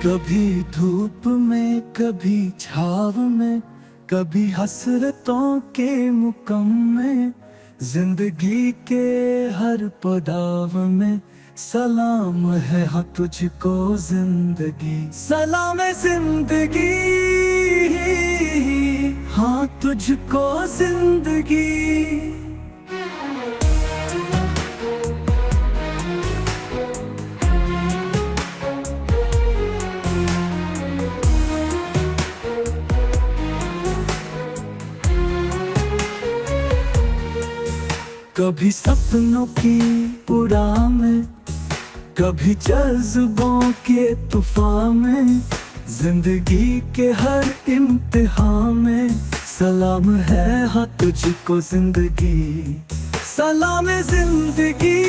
कभी धूप में, कभी छाव में, कभी हसरतों के मुकम में, जिंदगी के हर पड़ाव में सलाम है हाँ तुझको जिंदगी। सलाम है जिंदगी, हाँ तुझको जिंदगी। कभी सपनों की उड़ान में, कभी जज्बों के तूफान में, जिंदगी के हर इम्तिहान में सलाम है हाँ तुझको जिंदगी। सलाम है जिंदगी,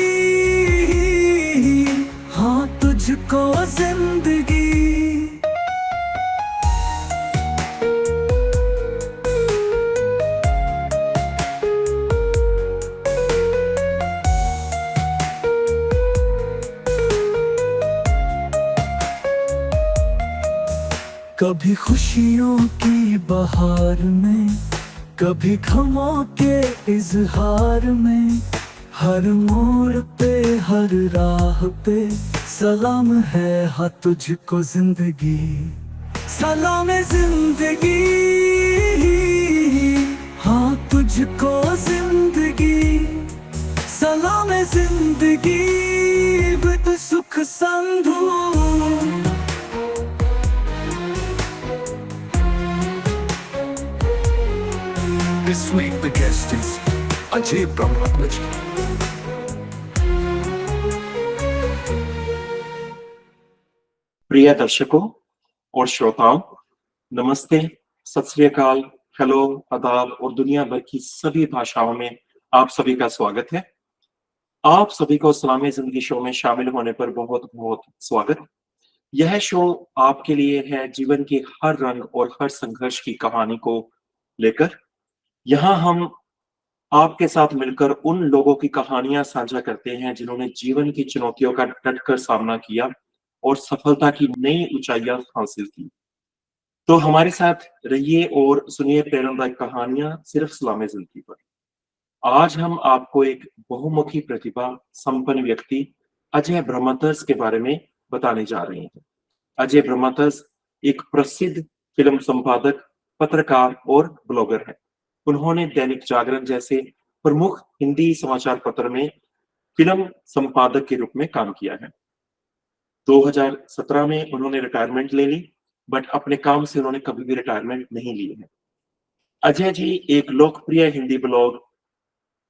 हाँ तुझको जिंदगी। कभी खुशियों की बहार में, कभी गमों के इजहार में, हर मोड़ पे हर राह पे सलाम है हाँ तुझको जिंदगी। सलाम है जिंदगी, हाँ तुझको जिंदगी। सलाम है जिंदगी विद सुख Sandhu. This week the guest is Ajay Brahmanaji. प्रिय दर्शकों और श्रोताओं, नमस्ते, सत श्री अकाल, हेलो, आदाब और दुनिया भर की सभी भाषाओं में आप सभी का स्वागत है। आप सभी को सलाम जिंदगी शो में शामिल होने पर बहुत बहुत स्वागत। यह शो आपके लिए है जीवन के हर रंग और हर संघर्ष की कहानी को लेकर। यहाँ हम आपके साथ मिलकर उन लोगों की कहानियां साझा करते हैं जिन्होंने जीवन की चुनौतियों का डटकर सामना किया और सफलता की नई ऊंचाइयां हासिल की। तो हमारे साथ रहिए और सुनिए प्रेरणादायक कहानियां सिर्फ सलाम जिंदगी पर। आज हम आपको एक बहुमुखी प्रतिभा संपन्न व्यक्ति अजय ब्रह्मतर्स के बारे में बताने जा रहे हैं। अजय ब्रह्मतर्स एक प्रसिद्ध फिल्म संपादक, पत्रकार और ब्लॉगर है। उन्होंने दैनिक जागरण जैसे प्रमुख हिंदी समाचार पत्र में फिल्म संपादक के रूप में काम किया है। 2017 में उन्होंने रिटायरमेंट ले ली, बट अपने काम से उन्होंने कभी भी रिटायरमेंट नहीं ली है। अजय जी एक लोकप्रिय हिंदी ब्लॉग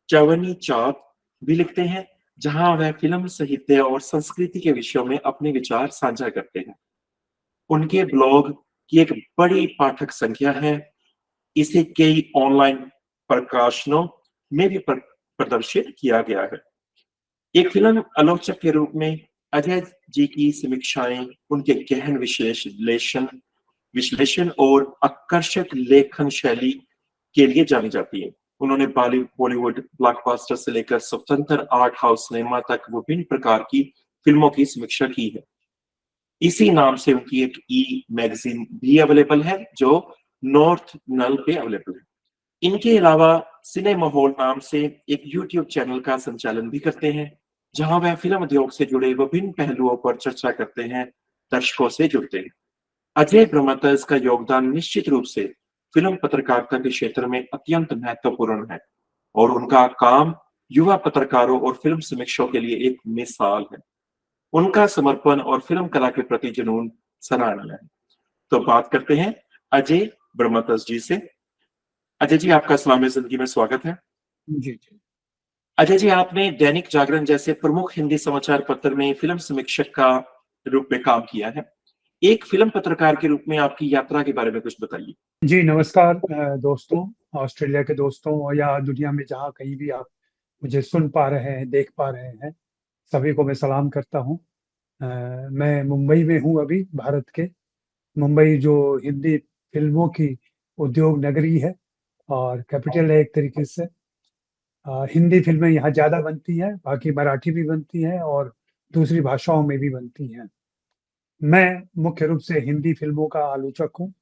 चवनी चाप भी लिखते हैं, जहां वह फिल्म, साहित्य और संस्कृति के विषयों में अपने विचार साझा करते हैं। उनके ब्लॉग की एक बड़ी पाठक संख्या है। इसे कई ऑनलाइन प्रकाशनों में भी प्रदर्शित किया गया है। एक फिल्म आलोचक के रूप में अजय जी की समीक्षाएं उनके गहन विश्लेषण और आकर्षक लेखन शैली के लिए जानी जाती है। उन्होंने बॉलीवुड ब्लॉकबस्टर से लेकर स्वतंत्र आर्ट हाउस सिनेमा तक विभिन्न प्रकार की फिल्मों की समीक्षा की है। इसी नाम से उनकी एक ई मैगजीन भी अवेलेबल है जो नॉर्थ नल पे अवेलेबल है। इनके अलावा सिने माहौल नाम से एक यूट्यूब चैनल का संचालन भी करते हैं, जहां वह फिल्म उद्योग से जुड़े विभिन्न पहलुओं पर चर्चा करते हैं, दर्शकों से जुड़ते हैं। अजय ब्रह्मतर्स का योगदान निश्चित रूप से फिल्म पत्रकारिता के क्षेत्र में अत्यंत महत्वपूर्ण है और उनका काम युवा पत्रकारों और फिल्म समीक्षकों के लिए एक मिसाल है। उनका समर्पण और फिल्म कला के प्रति जुनून सराहनीय है। तो बात करते हैं अजय ब्रह्मतर्स जी से। अजय जी, आपका सलाम जिंदगी में स्वागत है। जी। अजय जी, आपने दैनिक जागरण जैसे प्रमुख हिंदी समाचार पत्र में फिल्म समीक्षक का रूप में काम किया है। एक फिल्म पत्रकार के रूप में आपकी यात्रा के बारे में कुछ बताइए। जी, नमस्कार दोस्तों, ऑस्ट्रेलिया के दोस्तों या दुनिया में जहाँ कहीं भी आप मुझे सुन पा रहे हैं, देख पा रहे हैं। सभी को मैं सलाम करता हूँ। मैं मुंबई में हूँ अभी भारत के। मुंबई जो हिंदी फ़िल्मों की उद्योग नगरी है और कैपिटल है एक तरीके से। हिंदी फ़िल्में यहाँ ज़्यादा बनती हैं, बाकी मराठी भी बनती हैं और दूसरी भाषाओं में भी बनती हैं। मैं मुख्य रूप से हिंदी फ़िल्मों का आलोचक हूँ।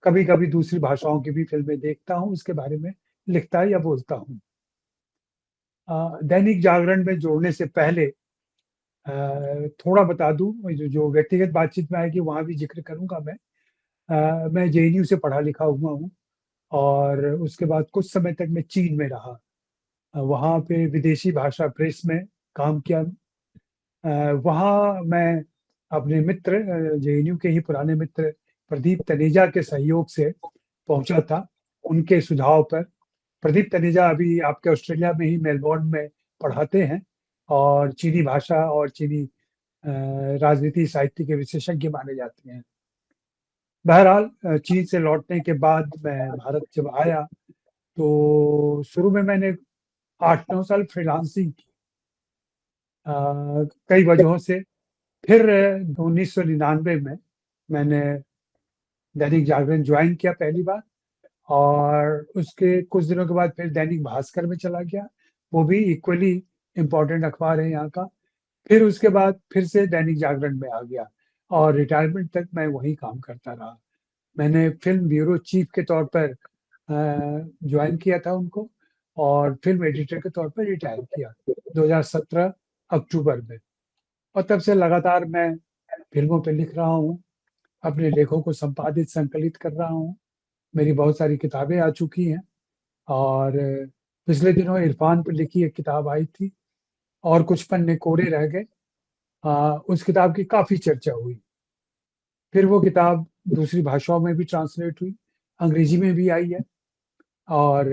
कभी-कभी दूसरी भाषाओं की भी फ़िल्में देखता हूँ, उसके बारे में लिखता या बोलता हूँ। दैनिक जागरण में जोड़ने से पहले थोड़ा बता दूँ, जो जो व्यक्तिगत बातचीत में आएगी वहाँ भी ज़िक्र करूँगा मैं। मैं जेएनयू से पढ़ा लिखा हुआ हूँ और उसके बाद कुछ समय तक मैं चीन में रहा। वहाँ पे विदेशी भाषा प्रेस में काम किया। वहाँ मैं अपने मित्र जेएनयू के ही पुराने मित्र प्रदीप तनेजा के सहयोग से पहुँचा था, उनके सुझाव पर। प्रदीप तनेजा अभी आपके ऑस्ट्रेलिया में ही मेलबोर्न में पढ़ाते हैं और चीनी भाषा और चीनी राजनीति साहित्य के विशेषज्ञ माने जाते हैं। बहरहाल चीन से लौटने के बाद मैं भारत जब आया, तो शुरू में मैंने 8-9 साल फ्रीलांसिंग की। अ, कई वजहों से फिर 1999 में मैंने दैनिक जागरण जॉइन किया पहली बार और उसके कुछ दिनों के बाद फिर दैनिक भास्कर में चला गया। वो भी इक्वली इम्पोर्टेंट अखबार है यहाँ का। फिर उसके बाद फिर से दैनिक जागरण में आ गया और रिटायरमेंट तक मैं वहीं काम करता रहा। मैंने फ़िल्म ब्यूरो चीफ के तौर पर जॉइन किया था उनको और फ़िल्म एडिटर के तौर पर रिटायर किया 2017 अक्टूबर में। और तब से लगातार मैं फ़िल्मों पे लिख रहा हूँ, अपने लेखों को संपादित, संकलित कर रहा हूँ। मेरी बहुत सारी किताबें आ चुकी हैं और पिछले दिनों इरफ़ान पे लिखी एक किताब आई थी और कुछ पन्ने कोरे रह गए। उस किताब की काफ़ी चर्चा हुई। फिर वो किताब दूसरी भाषाओं में भी ट्रांसलेट हुई, अंग्रेजी में भी आई है और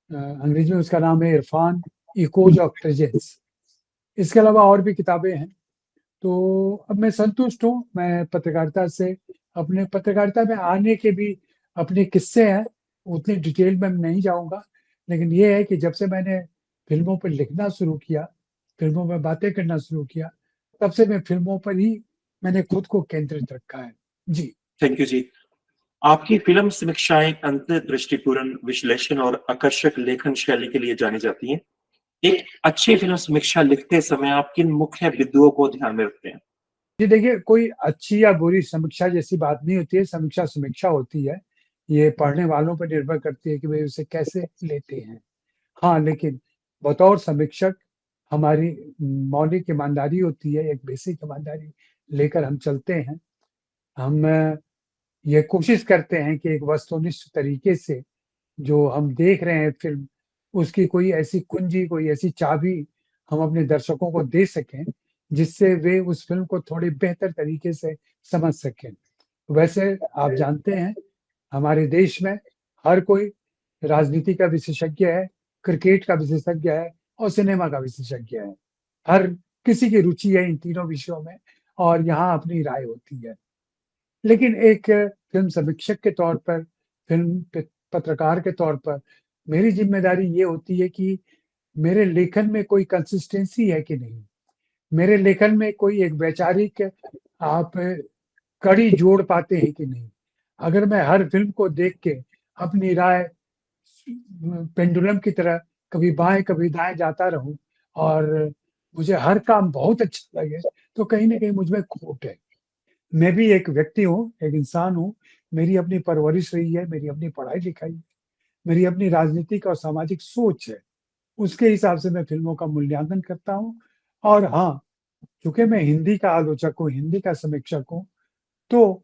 अंग्रेजी में उसका नाम है इरफान इकोज ऑफ प्रेजेंस। इसके अलावा और भी किताबें हैं। तो अब मैं संतुष्ट हूँ। मैं पत्रकारिता से अपने पत्रकारिता में आने के भी अपने किस्से हैं, उतनी डिटेल में नहीं जाऊँगा। लेकिन ये है कि जब से मैंने फ़िल्मों पर लिखना शुरू किया, फ़िल्मों में बातें करना शुरू किया, तब से मैं फ़िल्मों पर ही मैंने खुद को केंद्रित रखा है। जी। थैंक यू जी। आपकी फिल्म समीक्षाएं अंतर्दृष्टिपूर्ण विश्लेषण और आकर्षक लेखन शैली के लिए जानी जाती हैं। एक अच्छी फिल्म समीक्षा लिखते समय आप किन मुख्य बिंदुओं को ध्यान में रखते हैं? जी देखिए, कोई अच्छी या बुरी समीक्षा जैसी बात नहीं होती है, समीक्षा समीक्षा होती है। ये पढ़ने वालों पर निर्भर करती है कि वे उसे कैसे लेते हैं। हाँ, लेकिन बतौर समीक्षक हमारी मौलिक ईमानदारी होती है, एक बेसिक ईमानदारी लेकर हम चलते हैं। हम ये कोशिश करते हैं कि एक वस्तुनिष्ठ तरीके से जो हम देख रहे हैं फ़िल्म, उसकी कोई ऐसी कुंजी, कोई ऐसी चाबी हम अपने दर्शकों को दे सकें, जिससे वे उस फ़िल्म को थोड़े बेहतर तरीके से समझ सकें। वैसे आप जानते हैं, हमारे देश में हर कोई राजनीति का विशेषज्ञ है, क्रिकेट का विशेषज्ञ है और सिनेमा का विशेषज्ञ है। हर किसी की रुचि है इन तीनों विषयों में और यहाँ अपनी राय होती है। लेकिन एक फ़िल्म समीक्षक के तौर पर, फ़िल्म प पत्रकार के तौर पर मेरी ज़िम्मेदारी ये होती है कि मेरे लेखन में कोई कंसिस्टेंसी है कि नहीं? मेरे लेखन में कोई एक वैचारिक आप कड़ी जोड़ पाते हैं कि नहीं? अगर मैं हर फ़िल्म को देख के अपनी राय पेंडुलम की तरह कभी बाएँ, कभी दाएँ जाता रहूँ और मुझे हर काम बहुत अच्छा लगे, तो कहीं न कहीं मुझ में खोट है। मैं भी एक व्यक्ति हूँ, एक इंसान हूँ, मेरी अपनी परवरिश रही है, मेरी अपनी पढ़ाई-लिखाई, मेरी अपनी राजनीतिक और सामाजिक सोच है। उसके हिसाब से मैं फ़िल्मों का मूल्यांकन करता हूँ और हाँ, चूँकि मैं हिंदी का आलोचक हूँ, हिंदी का समीक्षक हूँ, तो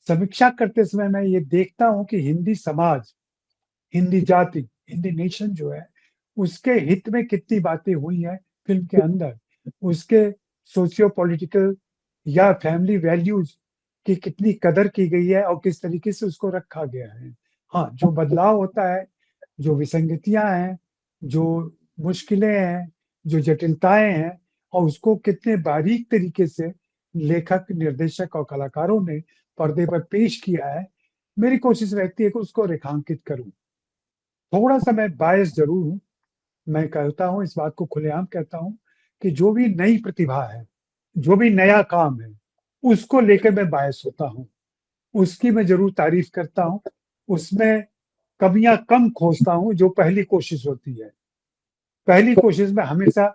समीक्षा करते समय मैं ये देखता हूँ कि हिंदी समाज, हिंदी जाति, हिंदी नेशन जो है, उसके हित में कितनी बातें हुई हैं फ़िल्म के अंदर। उसके सोशियो पॉलिटिकल या फैमिली वैल्यूज़ की कितनी कदर की गई है और किस तरीके से उसको रखा गया है। हाँ, जो बदलाव होता है, जो विसंगतियाँ हैं, जो मुश्किलें हैं, जो जटिलताएँ हैं और उसको कितने बारीक तरीके से लेखक, निर्देशक और कलाकारों ने पर्दे पर पेश किया है, मेरी कोशिश रहती है कि उसको रेखांकित करूँ। थोड़ा-सा मैं बायस ज़रूर हूँ, मैं कहता हूँ इस बात को खुलेआम कहता हूँ कि जो भी नई प्रतिभा है, जो भी नया काम है, उसको लेकर मैं बायस होता हूँ। उसकी मैं ज़रूर तारीफ़ करता हूँ, उसमें कमियाँ कम खोजता हूँ जो पहली कोशिश होती है। पहली कोशिश में हमेशा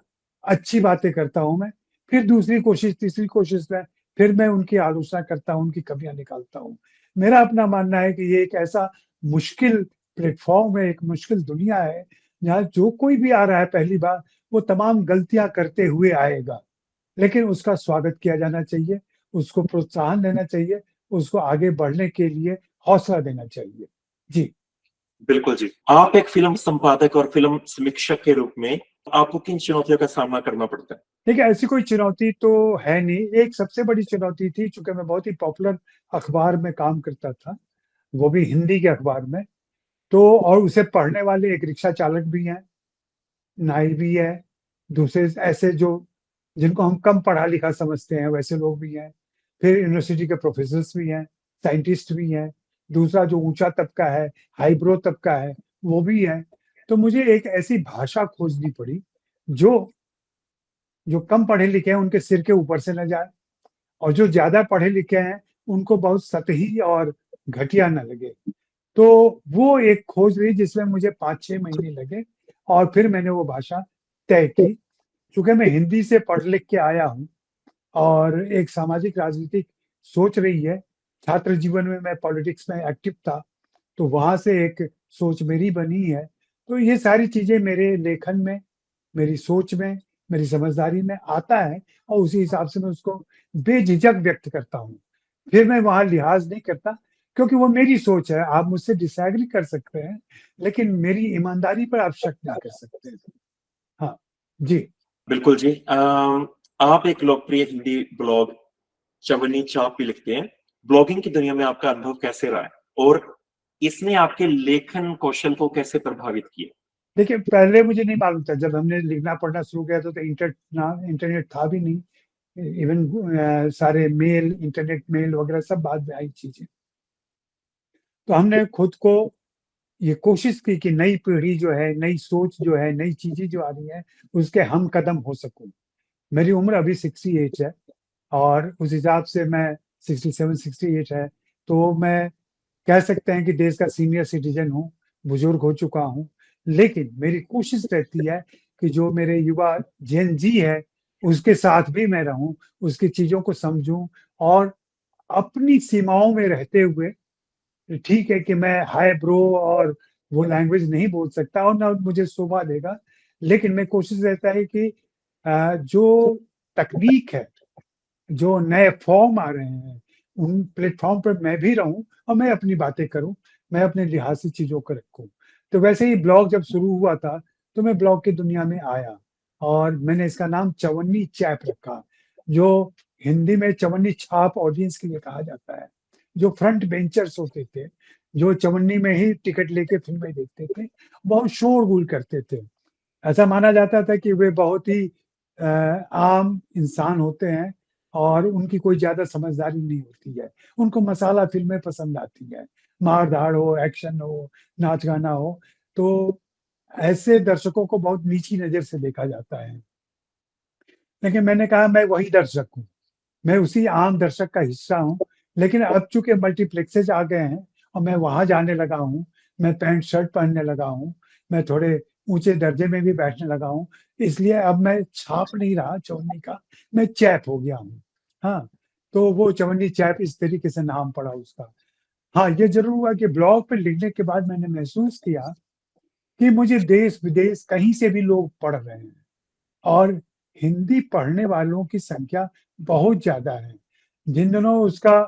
अच्छी बातें करता हूँ मैं, फिर दूसरी कोशिश, तीसरी कोशिश में फिर मैं उनकी आलोचना करता हूँ, उनकी कमियाँ निकालता हूँ। मेरा अपना मानना है कि ये एक ऐसा मुश्किल प्लेटफ़ॉर्म है, एक मुश्किल दुनिया है, जहाँ जो कोई भी आ रहा है पहली बार, वो तमाम गलतियाँ करते हुए आएगा। लेकिन उसका स्वागत किया जाना चाहिए, उसको प्रोत्साहन देना चाहिए, उसको आगे बढ़ने के लिए हौसला देना चाहिए। जी। बिल्कुल जी। आप एक फ़िल्म संपादक और फ़िल्म समीक्षक के रूप में आपको किन चुनौतियों का सामना करना पड़ता है? देखिए, ऐसी कोई चुनौती तो है नहीं। एक सबसे बड़ी चुनौती थी, चूँकि मैं बहुत ही पॉपुलर अखबार में काम करता था, वो भी हिंदी के अखबार में, तो और उसे पढ़ने वाले एक रिक्शा चालक भी हैं, नाई भी है, दूसरे ऐसे जो जिनको हम कम पढ़ा-लिखा समझते हैं, वैसे लोग भी हैं। फिर यूनिवर्सिटी के प्रोफ़ेसर्स भी हैं, साइंटिस्ट भी हैं। दूसरा जो ऊँचा तबका है, हाई-ब्रो तबका है, वो भी है। तो मुझे एक ऐसी भाषा खोजनी पड़ी, जो जो कम पढ़े-लिखे हैं, उनके सिर के ऊपर से ना जाए और जो ज़्यादा पढ़े-लिखे हैं, उनको बहुत सतही और घटिया ना लगे। तो वो एक खोज रही जिसमें मुझे 5-6 महीने लगे और फिर मैंने वो भाषा तय की। चूँकि मैं हिंदी से पढ़ लिख के आया हूँ और एक सामाजिक राजनीतिक सोच रही है, छात्र जीवन में मैं पॉलिटिक्स में एक्टिव था, तो वहाँ से एक सोच मेरी बनी है। तो ये सारी चीज़ें मेरे लेखन में, मेरी सोच में, मेरी समझदारी में आता है और उसी हिसाब से मैं उसको बेझिझक व्यक्त करता हूँ। फिर मैं वहाँ लिहाज़ नहीं करता क्योंकि वो मेरी सोच है, आप मुझसे डिसएग्री कर सकते हैं, लेकिन मेरी ईमानदारी पर आप शक नहीं कर सकते। हाँ, जी। बिल्कुल जी। आप एक लोकप्रिय हिंदी ब्लॉग चवन्नी चाप भी लिखते हैं। ब्लॉगिंग की दुनिया में आपका अनुभव कैसे रहा है? और इसने आपके लेखन कौशल को कैसे प्रभावित किया? देखिए, पहले मुझे नहीं मालूम था, जब हमने लिखना-पढ़ना शुरू किया तो इंटरनेट था भी नहीं। इवन सारे मेल, इंटरनेट मेल वगैरह सब बाद में आई चीज़ें। तो हमने खुद को ये कोशिश की कि नई पीढ़ी जो है, नई सोच जो है, नई चीज़ें जो आ रही हैं, उसके हम कदम हो सकूँ। मेरी उम्र अभी 68 है और उस हिसाब से मैं 67-68 है, तो मैं कह सकते हैं कि देश का सीनियर सिटीज़न हूँ, बुज़ुर्ग हो चुका हूँ। लेकिन मेरी कोशिश रहती है कि जो मेरे युवा जेन ज़ी है, उसके साथ भी मैं रहूँ, उसकी चीज़ों को समझूँ और अपनी सीमाओं में रहते हुए ठीक है कि मैं हाय ब्रो और वो लैंग्वेज नहीं बोल सकता और ना मुझे शोभा देगा। लेकिन मैं कोशिश रहता है कि जो तकनीक है, जो नए फ़ॉर्म आ रहे हैं, उन प्लेटफ़ॉर्म पर मैं भी रहूँ और मैं अपनी बातें करूँ, मैं अपने लिहाज़ से चीज़ों को रखूँ। तो वैसे ही ब्लॉग जब शुरू हुआ था, तो मैं ब्लॉग की दुनिया में आया और मैंने इसका नाम चवन्नी चैप रखा, जो हिंदी में चवन्नी छाप ऑडियंस के लिए कहा जाता है। जो फ्रंट बेंचर्स होते थे, जो चवन्नी में ही टिकट लेके फ़िल्में देखते थे, बहुत शोर-गुल करते थे। ऐसा माना जाता था कि वे बहुत ही आम इंसान होते हैं और उनकी कोई ज़्यादा समझदारी नहीं होती है। उनको मसाला फ़िल्में पसंद आती हैं, मार-धाड़ हो, एक्शन हो, नाच-गाना हो, तो ऐसे दर्शकों को बहुत नीची नज़र से देखा जाता है। लेकिन मैंने कहा मैं वही दर्शक हूँ, मैं उसी आम दर्शक का हिस्सा हूँ, लेकिन अब चूँकि मल्टीप्लेक्सेज़ आ गए हैं और मैं वहाँ जाने लगा हूँ, मैं पैंट शर्ट पहनने लगा हूँ, मैं थोड़े ऊँचे दर्जे में भी बैठने लगा हूँ, इसलिए अब मैं छाप नहीं रहा चवन्नी का, मैं चैप हो गया हूँ। हाँ, तो वो चवन्नी चैप इस तरीके से नाम पड़ा उसका। हाँ, ये ज़रूर हुआ कि ब्लॉग पे लिखने के बाद मैंने महसूस किया कि मुझे देश-विदेश कहीं से भी लोग पढ़ रहे हैं और हिंदी पढ़ने वालों की संख्या बहुत ज़्यादा है। जिन दिनों उसका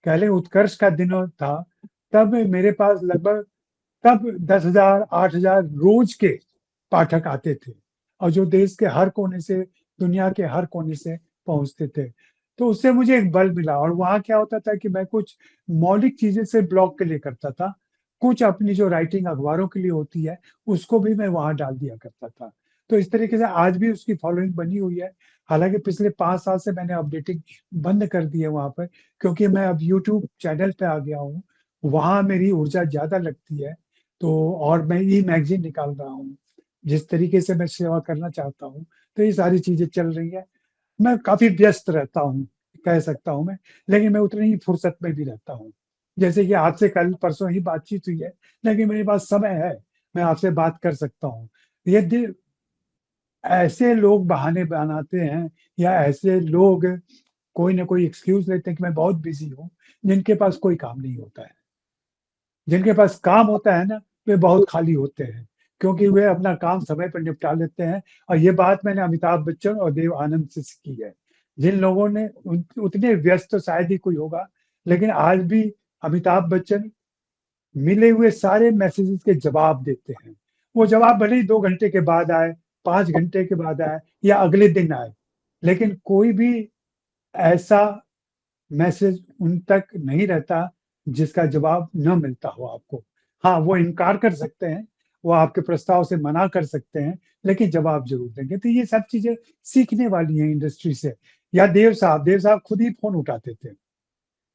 कह लें उत्कर्ष का दिनों था, तब मेरे पास लगभग तब 10,000 8,000 रोज़ के पाठक आते थे और जो देश के हर कोने से, दुनिया के हर कोने से पहुँचते थे। तो उससे मुझे एक बल मिला और वहाँ क्या होता था कि मैं कुछ मौलिक चीज़ें सिर्फ़ ब्लॉग के लिए करता था। कुछ अपनी जो राइटिंग अखबारों के लिए होती है, उसको भी मैं वहाँ डाल दिया करता था। तो इस तरीके से आज भी उसकी फ़ॉलोइंग बनी हुई है। हालाँकि पिछले 5 साल से मैंने अपडेटिंग बंद कर दी है वहाँ पर क्योंकि मैं अब यूट्यूब चैनल पे आ गया हूँ। वहाँ मेरी ऊर्जा ज़्यादा लगती है। तो और मैं ई-मैगज़ीन निकाल रहा हूँ। जिस तरीके से मैं सेवा करना चाहता हूँ, तो ये सारी चीज़ें चल रही हैं। मैं काफ़ी व्यस्त रहता हूँ, कह सकता हूँ मैं, लेकिन मैं उतनी ही फुर्सत में भी रहता हूँ। जैसे कि आपसे कल परसों ही बातचीत हुई है, लेकिन मेरे पास समय है, मैं आपसे बात कर सकता हूँ। यदि ऐसे लोग बहाने बनाते हैं या ऐसे लोग कोई न कोई एक्सक्यूज़ लेते हैं कि मैं बहुत बिज़ी हूँ, जिनके पास कोई काम नहीं होता है। जिनके पास काम होता है ना, वे बहुत खाली होते हैं, क्योंकि वे अपना काम समय पर निपटा लेते हैं और ये बात मैंने अमिताभ बच्चन और देव आनंद से सीखी है। जिन लोगों ने उतने व्यस्त तो शायद ही कोई होगा, लेकिन आज भी अमिताभ बच्चन मिले हुए सारे मैसेजेस के जवाब देते हैं। वो जवाब भले ही 2 घंटे के बाद आए, 5 घंटे के बाद आए या अगले दिन आए, लेकिन कोई भी ऐसा मैसेज उन तक नहीं रहता जिसका जवाब न मिलता हो आपको। हाँ, वो इनकार कर सकते हैं, वो आपके प्रस्ताव से मना कर सकते हैं, लेकिन जवाब ज़रूर देंगे। तो ये सब चीज़ें सीखने वाली हैं इंडस्ट्री से। या देव साहब खुद ही फ़ोन उठाते थे।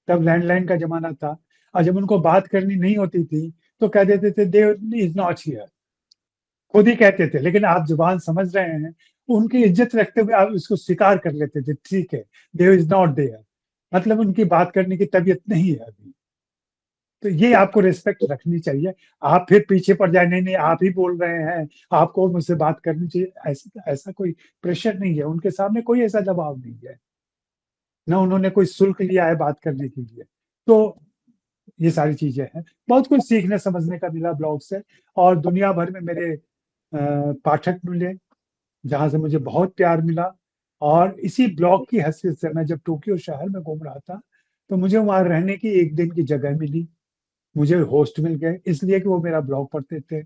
तब लैंडलाइन का ज़माना था और जब उनको बात करनी नहीं होती थी, तो कह देते थे देव इज़ नॉट हियर। खुद ही कहते थे, लेकिन आप ज़ुबान समझ रहे हैं, उनकी इज़्ज़त रखते हुए आप उसको स्वीकार कर लेते थे, ठीक है, देव इज़ नॉट देयर। मतलब उनकी बात करने की तबीयत नहीं है अभी। तो ये आपको रिस्पेक्ट रखनी चाहिए। आप फिर पीछे पड़ जाए, नहीं-नहीं आप ही बोल रहे हैं, आपको मुझसे बात करनी चाहिए, ऐसा ऐसा कोई प्रेशर नहीं है, उनके सामने कोई ऐसा दबाव नहीं है। ना उन्होंने कोई शुल्क लिया है बात करने के लिए। तो ये सारी चीज़ें हैं। बहुत कुछ सीखने समझने का मिला ब्लॉग से और दुनिया भर में मेरे पाठक मिले, जहाँ से मुझे बहुत प्यार मिला और इसी ब्लॉग की हैसियत से मैं जब टोक्यो शहर में घूम रहा था, तो मुझे वहाँ रहने की 1 दिन की जगह मिली। मुझे होस्ट मिल गए इसलिए कि वो मेरा ब्लॉग पढ़ते थे।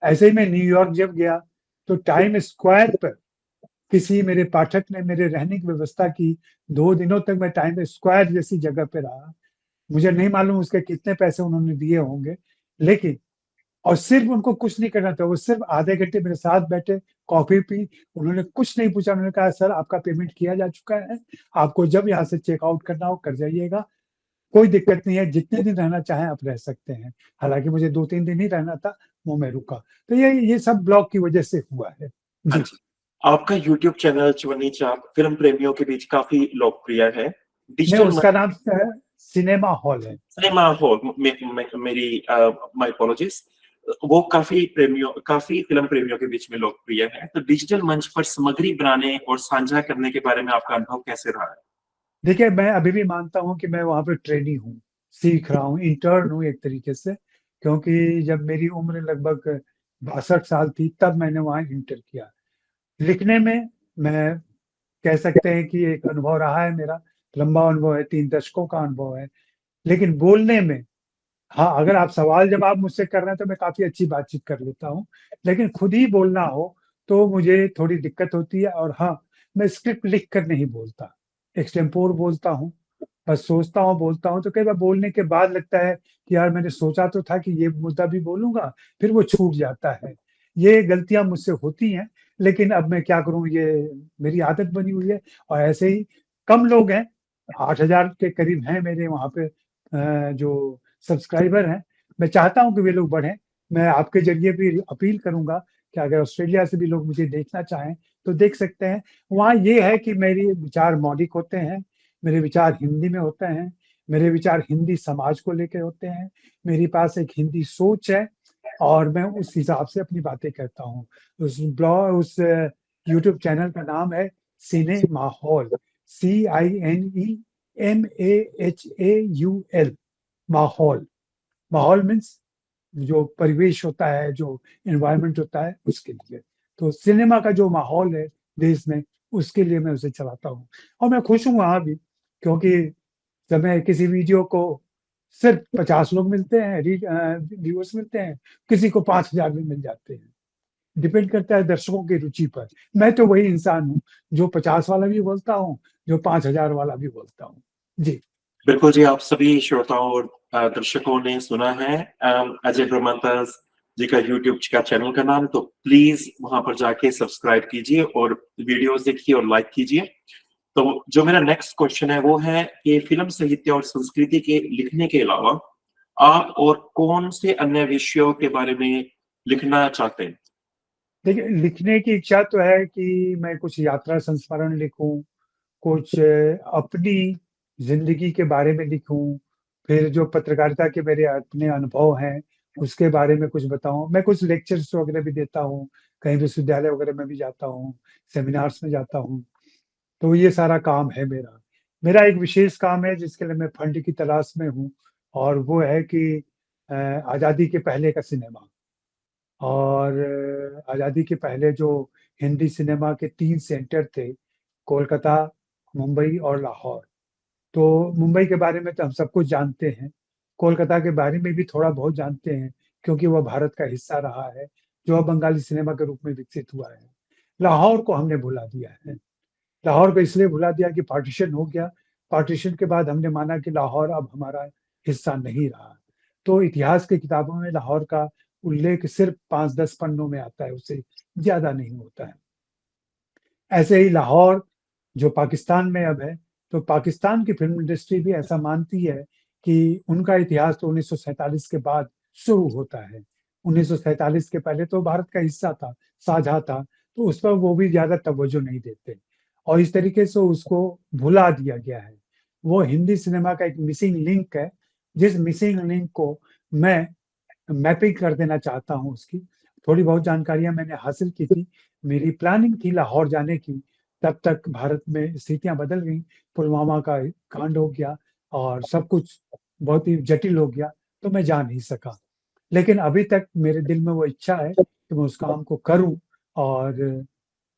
ऐसे ही मैं न्यूयॉर्क जब गया, तो टाइम स्क्वायर पर किसी मेरे पाठक ने मेरे रहने की व्यवस्था की। 2 दिनों तक मैं टाइम स्क्वायर जैसी जगह पे रहा। मुझे नहीं मालूम उसके कितने पैसे उन्होंने दिए होंगे, लेकिन और सिर्फ़ उनको कुछ नहीं करना था, वो सिर्फ़ आधे घंटे मेरे साथ बैठे, कॉफ़ी पी, उन्होंने कुछ नहीं पूछा, उन्होंने कहा सर आपका पेमेंट किया जा चुका है, आपको जब यहाँ से चेक आउट करना हो कर जाइएगा, कोई दिक्कत नहीं है, जितने दिन रहना चाहें आप रह सकते हैं। हालाँकि मुझे 2-3 दिन ही रहना था, वो मैं रुका। तो ये सब ब्लॉग की वज़ह से हुआ है। हाँ जी, जी। आपका यूट्यूब चैनल चवन्नी चाप फिल्म प्रेमियों के बीच काफ़ी लोकप्रिय है। नहीं डिजिटल उसका नाम सिनेमा हॉल है। सिनेमा हॉल मेरी माय अपॉलॉजीज़। वो काफ़ी फिल्म प्रेमियों के बीच में लोकप्रिय है। तो डिजिटल मंच पर सामग्री बनाने और साझा करने के बारे में आपका अनुभव कैसे रहा है? देखिए, मैं अभी भी मानता हूँ कि मैं वहाँ पे ट्रेनी हूँ, सीख रहा हूँ, इंटर्न हूँ एक तरीके से, क्योंकि जब मेरी उम्र लगभग 62 साल थी, तब मैंने वहाँ इंटर किया। लिखने में मैं कह सकते हैं कि एक अनुभव रहा है मेरा, लंबा अनुभव है, 3 दशकों का अनुभव है। लेकिन बोलने में हाँ, अगर आप सवाल-जवाब मुझसे कर रहे हैं, तो मैं काफ़ी अच्छी बातचीत कर लेता हूँ। लेकिन खुद ही बोलना हो, तो मुझे थोड़ी दिक्कत होती है और हाँ, मैं स्क्रिप्ट लिख कर नहीं बोलता, एक्सटेम्पोर बोलता हूँ। बस सोचता हूँ, बोलता हूँ, तो कई बार बोलने के बाद लगता है कि यार मैंने सोचा तो था कि ये मुद्दा भी बोलूँगा, फिर वो छूट जाता है। ये गलतियाँ मुझसे होती हैं, लेकिन अब मैं क्या करूँ, ये मेरी आदत बनी हुई है और ऐसे ही कम लोग हैं, 8000 के करीब हैं मेरे वहाँ पे जो सब्सक्राइबर हैं। मैं चाहता हूँ कि वे लोग बढ़ें। मैं आपके ज़रिए भी अपील करूँगा कि अगर ऑस्ट्रेलिया से भी लोग मुझे देखना चाहें, तो देख सकते हैं। वहाँ ये है कि मेरे विचार मौलिक होते हैं, मेरे विचार हिंदी में होते हैं, मेरे विचार हिंदी समाज को लेके होते हैं, मेरे पास एक हिंदी सोच है और मैं उस हिसाब से अपनी बातें कहता हूँ। उस यूट्यूब चैनल का नाम है सिने माहौल, CINEMAHAUL माहौल। माहौल मीन्स जो परिवेश होता है, जो एनवायरनमेंट होता है, उसके लिए। तो सिनेमा का जो माहौल है देश में, उसके लिए मैं उसे चलाता हूँ और मैं खुश हूँ वहाँ भी, क्योंकि जब मैं किसी वीडियो को सिर्फ़ 50 लोग मिलते हैं, व्यूअर्स मिलते हैं, किसी को 5000 भी मिल जाते हैं। डिपेंड करता है दर्शकों की रुचि पर। मैं तो वही इंसान हूँ, जो 50 वाला भी बोलता हूँ, जो 5000 वाला भी बोलता हूँ। जी। बिल्कुल जी, आप सभी श्रोताओं और दर्शकों ने सुना है अजय ब्रह्मदास जी का यूट्यूब का चैनल का नाम, तो प्लीज़ वहाँ पर जाके सब्सक्राइब कीजिए और वीडियोज़ देखिए और लाइक कीजिए। तो जो मेरा नेक्स्ट क्वेश्चन है वो है कि फ़िल्म साहित्य और संस्कृति के लिखने के अलावा आप और कौन से अन्य विषयों के बारे में लिखना चाहते हैं? देखिए, लिखने की इच्छा तो है कि मैं कुछ यात्रा संस्मरण लिखूँ, कुछ अपनी ज़िंदगी के बारे में लिखूँ, फिर जो पत्रकारिता के मेरे अपने अनुभव हैं, उसके बारे में कुछ बताऊँ। मैं कुछ लेक्चर्स वगैरह भी देता हूँ, कहीं विश्वविद्यालय वगैरह में भी जाता हूँ, सेमिनार्स में जाता हूँ, तो ये सारा काम है मेरा। मेरा एक विशेष काम है जिसके लिए मैं फंड की तलाश में हूँ और वो है कि आज़ादी के पहले का सिनेमा। और आज़ादी के पहले जो हिंदी सिनेमा के 3 सेंटर थे, कोलकाता, मुंबई और लाहौर। तो मुंबई के बारे में तो हम सब कुछ जानते हैं, कोलकाता के बारे में भी थोड़ा बहुत जानते हैं, क्योंकि वह भारत का हिस्सा रहा है, जो अब बंगाली सिनेमा के रूप में विकसित हुआ है। लाहौर को हमने भुला दिया है। लाहौर को इसलिए भुला दिया कि पार्टीशन हो गया, पार्टीशन के बाद हमने माना कि लाहौर अब हमारा हिस्सा नहीं रहा। तो इतिहास की किताबों में लाहौर का उल्लेख सिर्फ 5-10 पन्नों में आता है, उससे ज़्यादा नहीं होता है। ऐसे ही लाहौर जो पाकिस्तान में अब है, तो पाकिस्तान की फ़िल्म इंडस्ट्री भी ऐसा मानती है कि उनका इतिहास तो 1947 के बाद शुरू होता है। 1947 के पहले तो भारत का हिस्सा था, साझा था, तो उस पर वो भी ज़्यादा तवज्जो नहीं देते और इस तरीके से उसको भुला दिया गया है। वो हिंदी सिनेमा का एक मिसिंग लिंक है, जिस मिसिंग लिंक को मैं मैपिंग कर देना चाहता हूँ उसकी। थोड़ी बहुत जानकारियाँ मैंने हासिल की थी। मेरी प्लानिंग थी लाहौर जाने की, तब तक भारत में स्थितियाँ बदल गईं। पुलवामा का कांड हो गया और सब कुछ बहुत ही जटिल हो गया, तो मैं जा नहीं सका। लेकिन अभी तक मेरे दिल में वो इच्छा है कि मैं उस काम को करूँ और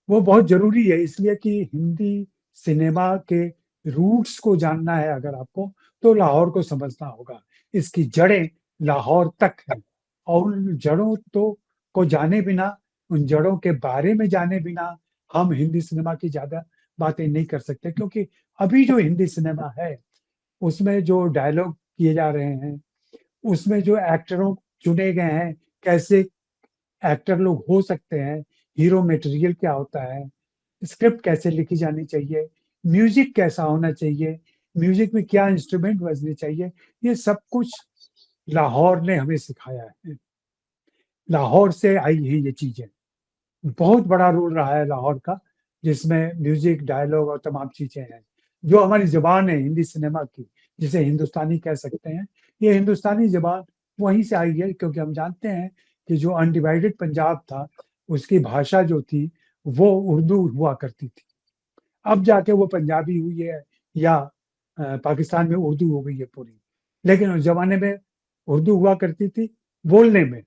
वो बहुत ज़रूरी है इसलिए कि हिंदी सिनेमा के रूट्स को जानना है अगर आपको, तो लाहौर को समझना होगा। इसकी जड़ें लाहौर तक हैं और उन जड़ों तो को जाने बिना, उन जड़ों के बारे में जाने बिना हम हिंदी सिनेमा की ज़्यादा बातें नहीं कर सकते क्योंकि अभी जो हिंदी सिनेमा है, उसमें जो डायलॉग किए जा रहे हैं, उसमें जो एक्टरों चुने गए हैं, कैसे एक्टर लोग हो सकते हैं, हीरो मटेरियल क्या होता है, स्क्रिप्ट कैसे लिखी जानी चाहिए, म्यूज़िक कैसा होना चाहिए, म्यूज़िक में क्या इंस्ट्रूमेंट बजने चाहिए, ये सब कुछ लाहौर ने हमें सिखाया है। लाहौर से आई हैं ये चीज़ें। बहुत बड़ा रोल रहा है लाहौर का, जिसमें म्यूज़िक, डायलॉग और तमाम चीज़ें हैं। जो हमारी ज़ुबान है हिंदी सिनेमा की, जिसे हिंदुस्तानी कह सकते हैं, ये हिंदुस्तानी ज़ुबान वहीं से आई है क्योंकि हम जानते हैं कि जो अनडिवाइडेड पंजाब था, उसकी भाषा जो थी, वो उर्दू हुआ करती थी। अब जाके वो पंजाबी हुई है या पाकिस्तान में उर्दू हो गई है पूरी। लेकिन उस ज़माने में उर्दू हुआ करती थी बोलने में,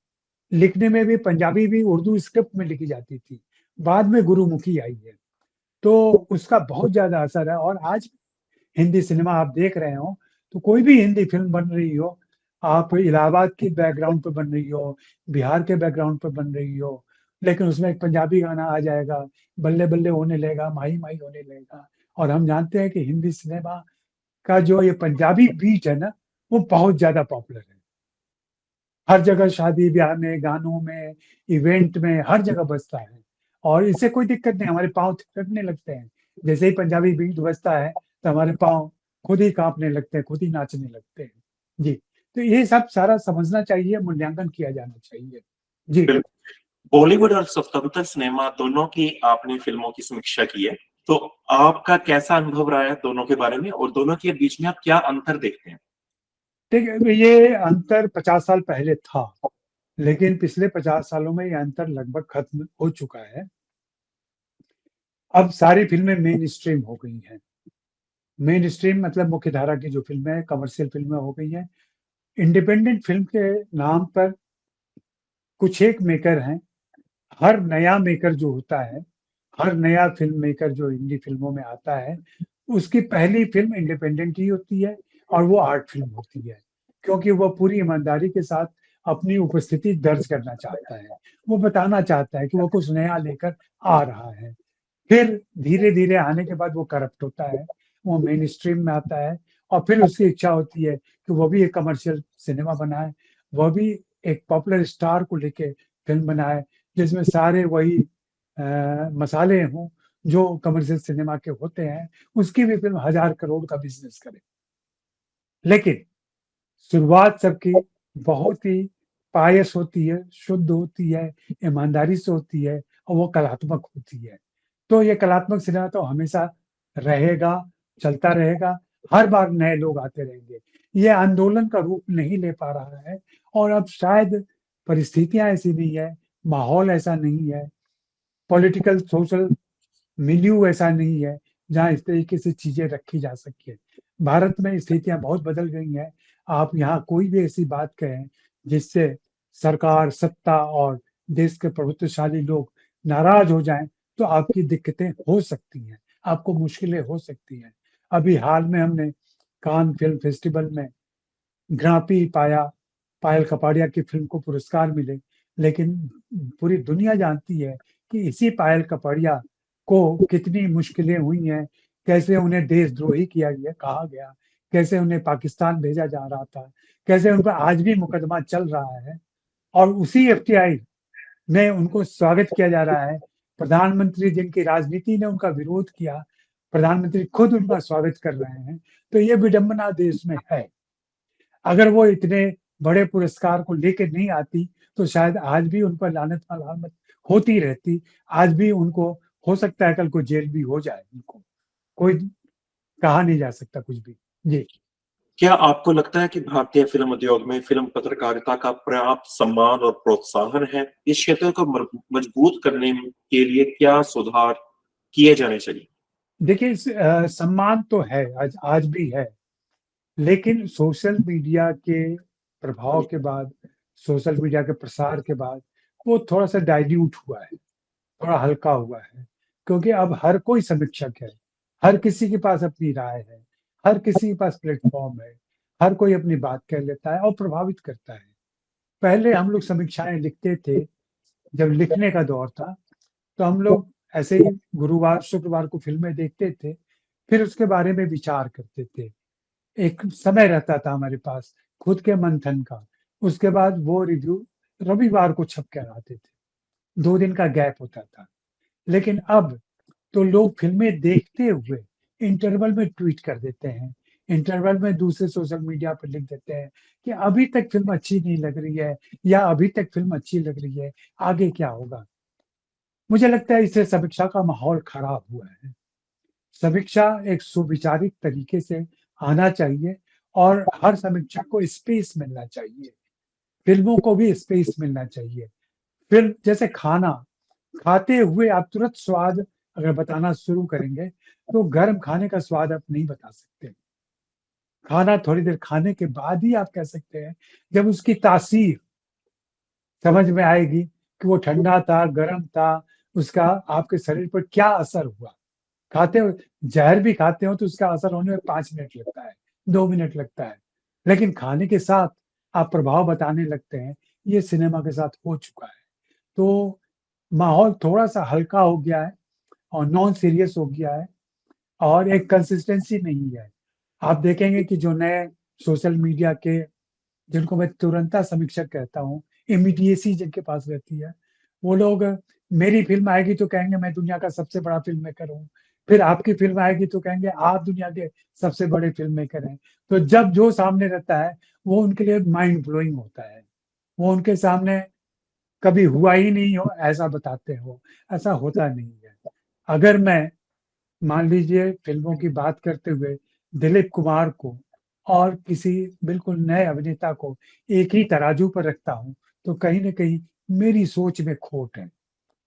लिखने में भी पंजाबी भी उर्दू स्क्रिप्ट में लिखी जाती थी। बाद में गुरुमुखी आई है, तो उसका बहुत ज़्यादा असर है और आज हिंदी सिनेमा आप देख रहे हो, तो कोई भी हिंदी फ़िल्म बन रही हो, आप इलाहाबाद की बैकग्राउंड पे बन रही हो, बिहार के बैकग्राउंड पे बन रही हो, लेकिन उसमें एक पंजाबी गाना आ जाएगा, बल्ले बल्ले होने लगेगा, माही माही होने लगेगा और हम जानते हैं कि हिंदी सिनेमा का जो ये पंजाबी बीट है ना, वो बहुत ज़्यादा पॉपुलर है। हर जगह शादी-ब्याह में, गानों में, इवेंट में, हर जगह बजता है और इससे कोई दिक्कत नहीं, हमारे पाँव थिरकने लगते हैं। जैसे ही पंजाबी बीट बजता है, तो हमारे पाँव खुद ही काँपने लगते हैं, खुद ही नाचने लगते हैं। जी, तो ये सब सारा समझना चाहिए, मूल्यांकन किया जाना चाहिए। जी। बिल्कुल। बॉलीवुड और स्वतंत्र सिनेमा दोनों की आपने फ़िल्मों की समीक्षा की है, तो आपका कैसा अनुभव रहा है दोनों के बारे में और दोनों के बीच में आप क्या अंतर देखते हैं? देखिए, ये अंतर 50 साल पहले था, लेकिन पिछले 50 सालों में ये अंतर लगभग खत्म हो चुका है। अब सारी फ़िल्में मेन स्ट्रीम हो गई हैं। मेन स्ट्रीम मतलब मुख्य धारा की जो फ़िल्में हैं, कमर्शियल फ़िल्में हो गई हैं। इंडिपेंडेंट फ़िल्म के नाम पर कुछ एक मेकर हैं। हर नया मेकर जो होता है, हर नया फ़िल्म मेकर जो हिंदी फ़िल्मों में आता है, उसकी पहली फ़िल्म इंडिपेंडेंट ही होती है और वो आर्ट फ़िल्म होती है। क्योंकि वो पूरी ईमानदारी के साथ अपनी उपस्थिति दर्ज करना चाहता है। वो बताना चाहता है कि वो कुछ नया लेकर आ रहा है। फिर धीरे-धीरे आने के बाद वो करप्ट होता है, वो मेनस्ट्रीम में आता है और फिर उसकी इच्छा होती है कि वो भी एक कमर्शियल सिनेमा बनाए, वह भी एक पॉपुलर स्टार को लेके फ़िल्म बनाए, जिसमें सारे वही मसाले हों, जो कमर्शियल सिनेमा के होते हैं, उसकी भी फ़िल्म हज़ार करोड़ का बिज़नेस करे। लेकिन शुरुआत सबकी बहुत ही पायस होती है, शुद्ध होती है, ईमानदारी से होती है और वो कलात्मक होती है। तो ये कलात्मक सिनेमा तो हमेशा रहेगा, चलता रहेगा, हर बार नए लोग आते रहेंगे। ये आंदोलन का रूप नहीं ले पा रहा है और अब शायद परिस्थितियाँ ऐसी नहीं है, माहौल ऐसा नहीं है, पॉलिटिकल सोशल मिलियू ऐसा नहीं है, जहाँ इस तरीके से चीज़ें रखी जा सके। भारत में स्थितियाँ बहुत बदल गई हैं। आप यहाँ कोई भी ऐसी बात कहें, जिससे सरकार, सत्ता और देश के प्रभुत्वशाली लोग नाराज़ हो जाएँ, तो आपकी दिक्कतें हो सकती हैं, आपको मुश्किलें हो सकती हैं। अभी हाल में हमने कान फ़िल्म फेस्टिवल में ग्रां प्री पाया, पायल कपाड़िया की फ़िल्म को पुरस्कार मिले, लेकिन पूरी दुनिया जानती है कि इसी पायल कपाड़िया को कितनी मुश्किलें हुई हैं, कैसे उन्हें देशद्रोही किया गया कहा गया, कैसे उन्हें पाकिस्तान भेजा जा रहा था, कैसे उन पर आज भी मुकदमा चल रहा है और उसी एफटीआई में उनको स्वागत किया जा रहा है। प्रधानमंत्री जिनकी राजनीति ने उनका विरोध किया, प्रधानमंत्री खुद उनका स्वागत कर रहे हैं, तो ये विडंबना देश में है। अगर वो इतने बड़े पुरस्कार को लेके नहीं आती, तो शायद आज भी उन पर लानत मलामत होती रहती। आज भी उनको हो सकता है कल को जेल भी हो जाए उनको। कोई कहा नहीं जा सकता कुछ भी। जी। क्या आपको लगता है कि भारतीय फिल्म उद्योग में फिल्म पत्रकारिता का पर्याप्त सम्मान और प्रोत्साहन है? इस क्षेत्र को मजबूत करने के लिए क्या सुधार किए जाने चाहिए? देखिए सम्मान तो है, आज भी है, लेकिन सोशल मीडिया के प्रभाव के बाद, सोशल मीडिया के प्रसार के बाद, वो थोड़ा-सा डाइल्यूट हुआ है, थोड़ा हल्का हुआ है। क्योंकि अब हर कोई समीक्षक है, हर किसी के पास अपनी राय है, हर किसी के पास प्लेटफ़ॉर्म है, हर कोई अपनी बात कह लेता है और प्रभावित करता है। पहले हम लोग समीक्षाएँ लिखते थे, जब लिखने का दौर था, तो हम लोग ऐसे ही गुरुवार, शुक्रवार को फ़िल्में देखते थे, फिर उसके बारे में विचार करते थे। एक समय रहता था हमारे पास खुद के मंथन का, उसके बाद वो रिव्यू रविवार को छप कर आते थे, 2 दिन का गैप होता था। लेकिन अब तो लोग फ़िल्में देखते हुए इंटरवल में ट्वीट कर देते हैं, इंटरवल में दूसरे सोशल मीडिया पर लिख देते हैं कि अभी तक फ़िल्म अच्छी नहीं लग रही है या अभी तक फ़िल्म अच्छी लग रही है, आगे क्या होगा? मुझे लगता है इससे समीक्षा का माहौल खराब हुआ है। समीक्षा एक सुविचारित तरीके से आना चाहिए और हर समीक्षा को स्पेस मिलना चाहिए। फ़िल्मों को भी स्पेस मिलना चाहिए। फ़िल्म जैसे खाना, खाते हुए आप तुरंत स्वाद अगर बताना शुरू करेंगे, तो गर्म खाने का स्वाद आप नहीं बता सकते। खाना थोड़ी देर खाने के बाद ही आप कह सकते हैं, जब उसकी तासीर समझ में आएगी कि वो ठंडा था, गरम था, उसका आपके शरीर पर क्या असर हुआ। खाते हो ज़हर भी खाते हो तो उसका असर होने में 5 मिनट लगता है, 2 मिनट लगता है। लेकिन खाने के साथ आप प्रभाव बताने लगते हैं, ये सिनेमा के साथ हो चुका है। तो माहौल थोड़ा-सा हल्का हो गया है और नॉन सीरियस हो गया है और एक कंसिस्टेंसी नहीं है। आप देखेंगे कि जो नए सोशल मीडिया के जिनको मैं तुरंता समीक्षक कहता हूँ, इमीडिएसी जिनके पास रहती है, वो लोग मेरी फ़िल्म आएगी तो कहेंगे मैं दुनिया का सबसे बड़ा फ़िल्म मेकर हूँ। फिर आपकी फ़िल्म आएगी तो कहेंगे आप दुनिया के सबसे बड़े फ़िल्म मेकर हैं। तो जब जो सामने रहता है, वो उनके लिए माइंड ब्लोइंग होता है। वो उनके सामने कभी हुआ ही नहीं हो ऐसा बताते हो, ऐसा होता नहीं है। अगर मैं मान लीजिए फ़िल्मों की बात करते हुए दिलीप कुमार को और किसी बिल्कुल नए अभिनेता को एक ही तराजू पर रखता हूँ, तो कहीं न कहीं मेरी सोच में खोट है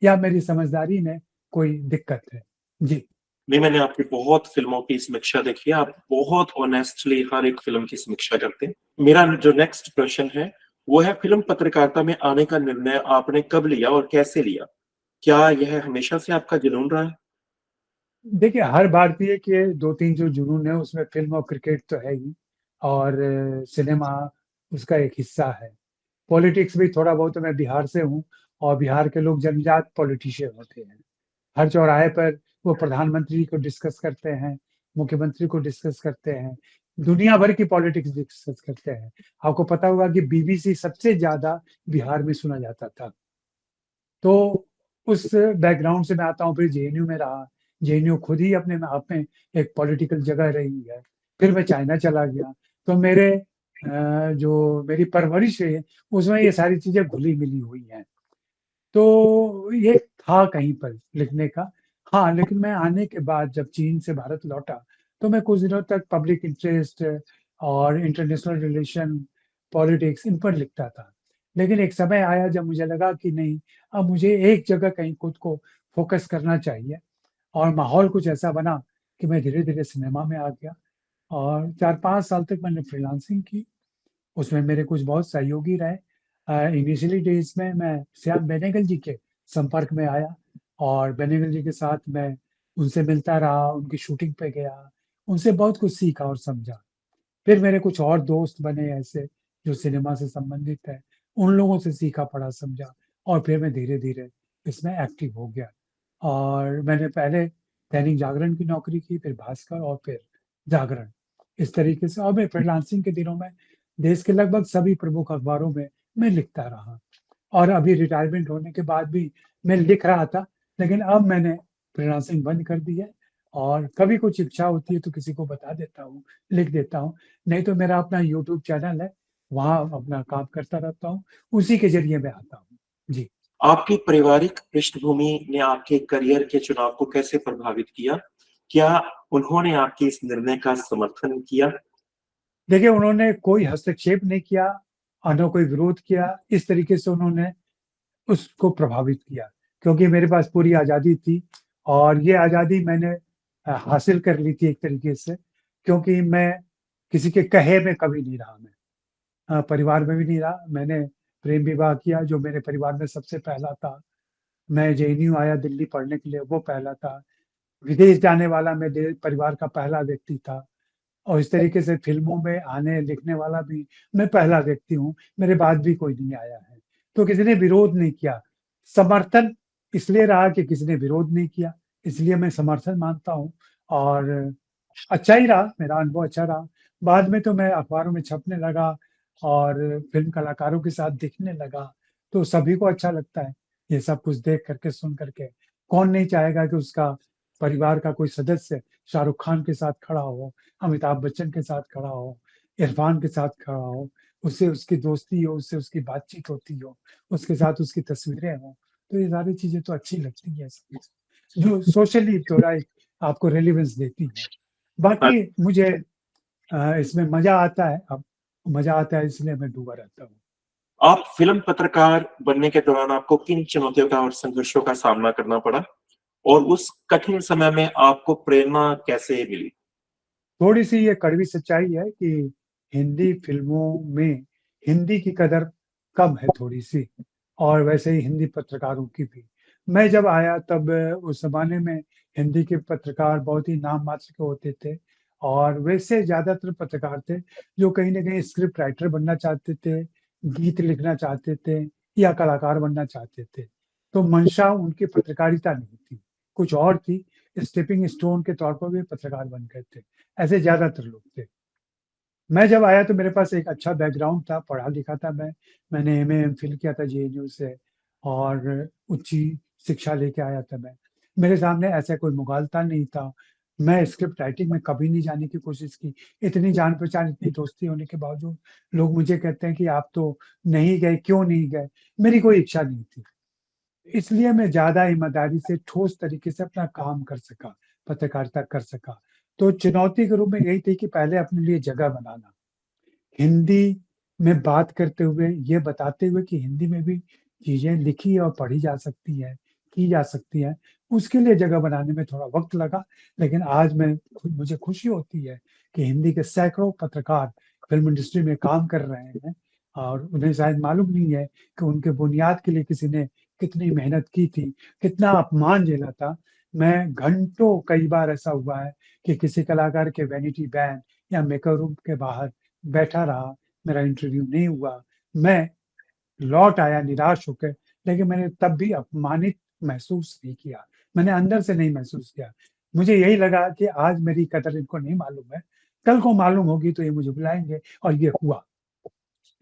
या मेरी समझदारी में कोई दिक्कत है। जी। नहीं, मैंने आपकी बहुत फ़िल्मों की समीक्षा देखी है, आप बहुत ऑनेस्टली हर एक फ़िल्म की समीक्षा करते हैं। मेरा जो नेक्स्ट प्रश्न है, वो है फ़िल्म पत्रकारिता में आने का निर्णय आपने कब लिया और कैसे लिया? क्या यह हमेशा से आपका जुनून रहा है? देखिए, हर भारतीय के 2-3 जो जुनून है उसमें फ़िल्म और क्रिकेट तो है ही और सिनेमा उसका एक हिस्सा है। पॉलिटिक्स भी थोड़ा बहुत मैं बिहार से हूँ और बिहार के लोग जन्मजात पॉलिटिशियन होते हैं। हर चौराहे पर वो प्रधानमंत्री को डिस्कस करते हैं, मुख्यमंत्री को डिस्कस करते हैं, दुनिया भर की पॉलिटिक्स डिस्कस करते हैं। आपको पता होगा कि बीबीसी सबसे ज़्यादा बिहार में सुना जाता था। तो उस बैकग्राउंड से मैं आता हूँ, फिर जेएनयू में रहा। जेएनयू खुद ही अपने आप में एक पॉलिटिकल जगह रही है। फिर मैं चाइना चला गया। तो मेरे जो मेरी परवरिश है उसमें ये सारी चीज़ें घुली-मिली हुई हैं। तो ये था कहीं पर लिखने का। हाँ, लेकिन मैं आने के बाद जब चीन से भारत लौटा, तो मैं कुछ दिनों तक पब्लिक इंटरेस्ट और इंटरनेशनल रिलेशन, पॉलिटिक्स इन पर लिखता था। लेकिन एक समय आया जब मुझे लगा कि नहीं, अब मुझे एक जगह कहीं खुद को फ़ोकस करना चाहिए और माहौल कुछ ऐसा बना कि मैं धीरे-धीरे सिनेमा में आ गया और 4-5 साल तक मैंने फ्रीलांसिंग की। उसमें मेरे कुछ बहुत सहयोगी रहे। इनिशियली डेज़ में मैं श्याम बेनेगल जी के संपर्क में आया और बेनेगल जी के साथ मैं उनसे मिलता रहा, उनकी शूटिंग पे गया, उनसे बहुत कुछ सीखा और समझा। फिर मेरे कुछ और दोस्त बने ऐसे जो सिनेमा से संबंधित है, उन लोगों से सीखा, पढ़ा, समझा और फिर मैं धीरे-धीरे इसमें एक्टिव हो गया। और मैंने पहले दैनिक जागरण की नौकरी की, फिर भास्कर और फिर जागरण। इस तरीके से और मैं फ्रीलांसिंग के दिनों में देश के लगभग सभी प्रमुख अखबारों में मैं लिखता रहा और अभी रिटायरमेंट होने के बाद भी मैं लिख रहा था, लेकिन अब मैंने फ्रीलांसिंग बंद कर दी है और कभी कुछ इच्छा होती है तो किसी को बता देता हूँ, लिख देता हूँ। नहीं तो मेरा अपना यूट्यूब चैनल है, वहाँ अपना काम करता रहता हूँ, उसी के ज़रिए मैं आता हूँ। जी। आपकी पारिवारिक पृष्ठभूमि ने आपके करियर के चुनाव को कैसे प्रभावित किया? क्या उन्होंने आपके इस निर्णय का समर्थन किया? देखिए, उन्होंने कोई हस्तक्षेप नहीं किया और ना कोई विरोध किया, इस तरीके से उन्होंने उसको प्रभावित किया, क्योंकि मेरे पास पूरी आज़ादी थी और ये आज़ादी मैंने हासिल कर ली थी एक तरीके से, क्योंकि मैं किसी के कहे में कभी नहीं रहा मैं। परिवार में भी नहीं रहा, मैंने प्रेम विवाह किया जो मेरे परिवार में सबसे पहला था। मैं जेएनयू आया दिल्ली पढ़ने के लिए, वो पहला था। विदेश जाने वाला मैं दे परिवार का पहला व्यक्ति था। और इस तरीके से फ़िल्मों में आने, लिखने वाला भी मैं पहला व्यक्ति हूँ, मेरे बाद भी कोई नहीं आया है। तो किसी ने विरोध नहीं किया। समर्थन इसलिए रहा कि किसी ने विरोध नहीं किया, इसलिए मैं समर्थन मानता हूँ और अच्छा ही रहा, मेरा अनुभव अच्छा रहा। बाद में तो मैं अखबारों में छपने लगा और फ़िल्म कलाकारों के साथ दिखने लगा, तो सभी को अच्छा लगता है, ये सब कुछ देख कर के, सुन कर के। कौन नहीं चाहेगा कि उसका परिवार का कोई सदस्य शाहरुख खान के साथ खड़ा हो, अमिताभ बच्चन के साथ खड़ा हो, इरफ़ान के साथ खड़ा हो, उससे उसकी दोस्ती हो, उससे उसकी बातचीत होती हो, उसके साथ उसकी तस्वीरें हों, तो ये सारी चीज़ें तो अच्छी लगती हैं सब, जो सोशली थोड़ा एक आपको रेलेवेंस देती हैं। बाकी मुझे इसमें मज़ा आता है अब, मज़ा आता है इसलिए मैं डूबा रहता हूँ। आप फिल्म पत्रकार बनने के दौरान आपको किन चुनौतियों का और संघर्षों का सामना करना पड़ा? और उस कठिन समय में आपको प्रेरणा कैसे मिली? थोड़ी-सी ये कड़वी सच्चाई है कि हिंदी फ़िल्मों में हिंदी की कदर कम है थोड़ी-सी और वैसे ही हिंदी पत्रकारों की भी। मैं जब आया तब उस ज़माने में हिंदी के पत्रकार बहुत ही नाम मात्र के होते थे और वैसे ज़्यादातर पत्रकार थे जो कहीं न कहीं स्क्रिप्ट राइटर बनना चाहते थे, गीत लिखना चाहते थे या कलाकार बनना चाहते थे। तो मंशा उनकी पत्रकारिता नहीं थी, कुछ और थी, स्टेपिंग स्टोन के तौर पर वे पत्रकार बन गए थे। ऐसे ज़्यादातर लोग थे। मैं जब आया तो मेरे पास एक अच्छा बैकग्राउंड था, पढ़ा-लिखा था मैं। मैंने एमए, एमफ़िल किया था जेएनयू से और उच्च शिक्षा लेके आया था मैं। मेरे सामने ऐसा कोई मुग़ालता नहीं था। मैं स्क्रिप्ट राइटिंग में कभी नहीं जाने की कोशिश की। इतनी जान-पहचान, इतनी दोस्ती होने के बावजूद लोग मुझे कहते हैं कि आप तो नहीं गए, क्यों नहीं गए? मेरी कोई इच्छा नहीं थी। इसलिए मैं ज़्यादा ईमानदारी से ठोस तरीके से अपना काम कर सका, पत्रकारिता कर सका। तो चुनौती के रूप में यही थी कि पहले अपने लिए जगह बनाना। हिंदी में बात करते हुए, ये बताते हुए कि हिंदी में भी चीज़ें लिखी और पढ़ी जा सकती हैं, की जा सकती हैं, उसके लिए जगह बनाने में थोड़ा वक़्त लगा। लेकिन आज मुझे खुशी होती है कि हिंदी के सैकड़ों पत्रकार फ़िल्म इंडस्ट्री में काम कर रहे हैं और उन्हें शायद मालूम नहीं है कि उनके बुनियाद के लिए किसी ने कितनी मेहनत की थी, कितना अपमान झेला था। मैं घंटों कई बार ऐसा हुआ है कि किसी कलाकार के वैनिटी वैन या मेकअप रूम के बाहर बैठा रहा, मेरा इंटरव्यू नहीं हुआ। मैं लौट आया निराश होकर, लेकिन मैंने तब भी अपमानित महसूस नहीं किया। मैंने अंदर से नहीं महसूस किया। मुझे यही लगा कि आज मेरी कदर इनको नहीं मालूम है, कल को मालूम होगी तो ये मुझे बुलाएँगे और ये हुआ।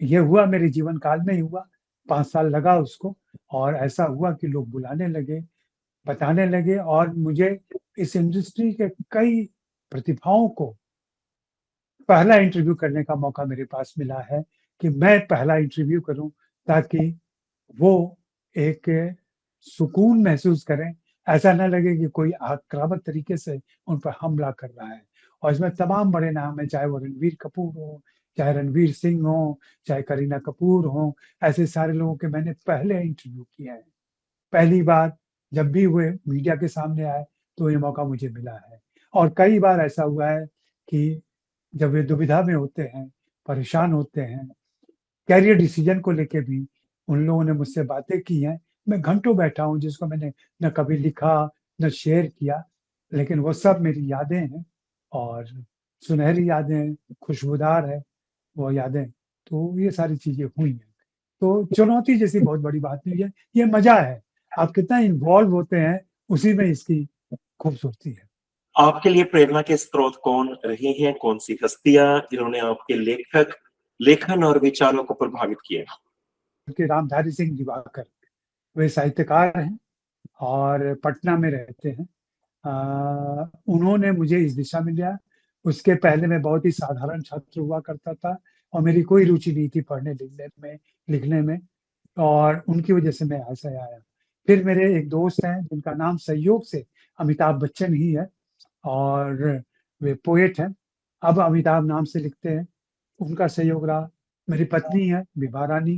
ये हुआ मेरे जीवन काल में ही हुआ, 5 साल लगा उसको और ऐसा हुआ कि लोग बुलाने लगे, बताने लगे और मुझे इस इंडस्ट्री के कई प्रतिभाओं को पहला इंटरव्यू करने का मौका मेरे पास मिला है कि मैं पहला इंटरव्यू करूँ, ताकि वो एक सुकून महसूस करें। ऐसा ना लगे कि कोई आक्रामक तरीके से उन पर हमला कर रहा है। और इसमें तमाम बड़े नाम हैं, चाहे वो रणवीर कपूर हो, चाहे रणवीर सिंह हो, चाहे करीना कपूर हो, ऐसे सारे लोगों के मैंने पहले इंटरव्यू किए हैं। पहली बार जब भी वे मीडिया के सामने आए, तो ये मौका मुझे मिला है। और कई बार ऐसा हुआ है कि जब वे दुविधा में होते हैं, परेशान होते हैं, करियर डिसीजन को लेके भी उन लोगों ने मुझसे बातें की हैं। मैं घंटों बैठा हूँ, जिसको मैंने न कभी लिखा, न शेयर किया, लेकिन वो सब मेरी यादें हैं और सुनहरी यादें हैं, खुशबूदार है वो यादें। तो ये सारी चीज़ें हुई हैं। तो चुनौती जैसी बहुत बड़ी बात नहीं है, ये मज़ा है। आप कितना इन्वॉल्व होते हैं, उसी में इसकी खूबसूरती है। आपके लिए प्रेरणा के स्रोत कौन रहे हैं? कौन-सी हस्तियाँ जिन्होंने आपके लेखन और विचारों को प्रभावित किया? कि रामधारी सिंह दिवाकर, वे साहित्यकार हैं और पटना में रहते हैं। उन्होंने मुझे इस दिशा में लिया। उसके पहले मैं बहुत ही साधारण छात्र हुआ करता था और मेरी कोई रुचि नहीं थी लिखने में, और उनकी वजह से मैं ऐसे आया। फिर मेरे एक दोस्त हैं जिनका नाम संयोग से अमिताभ बच्चन ही है, और वे पोएट हैं। अब अमिताभ नाम से लिखते हैं, उनका सहयोग रहा। मेरी पत्नी है विभा रानी,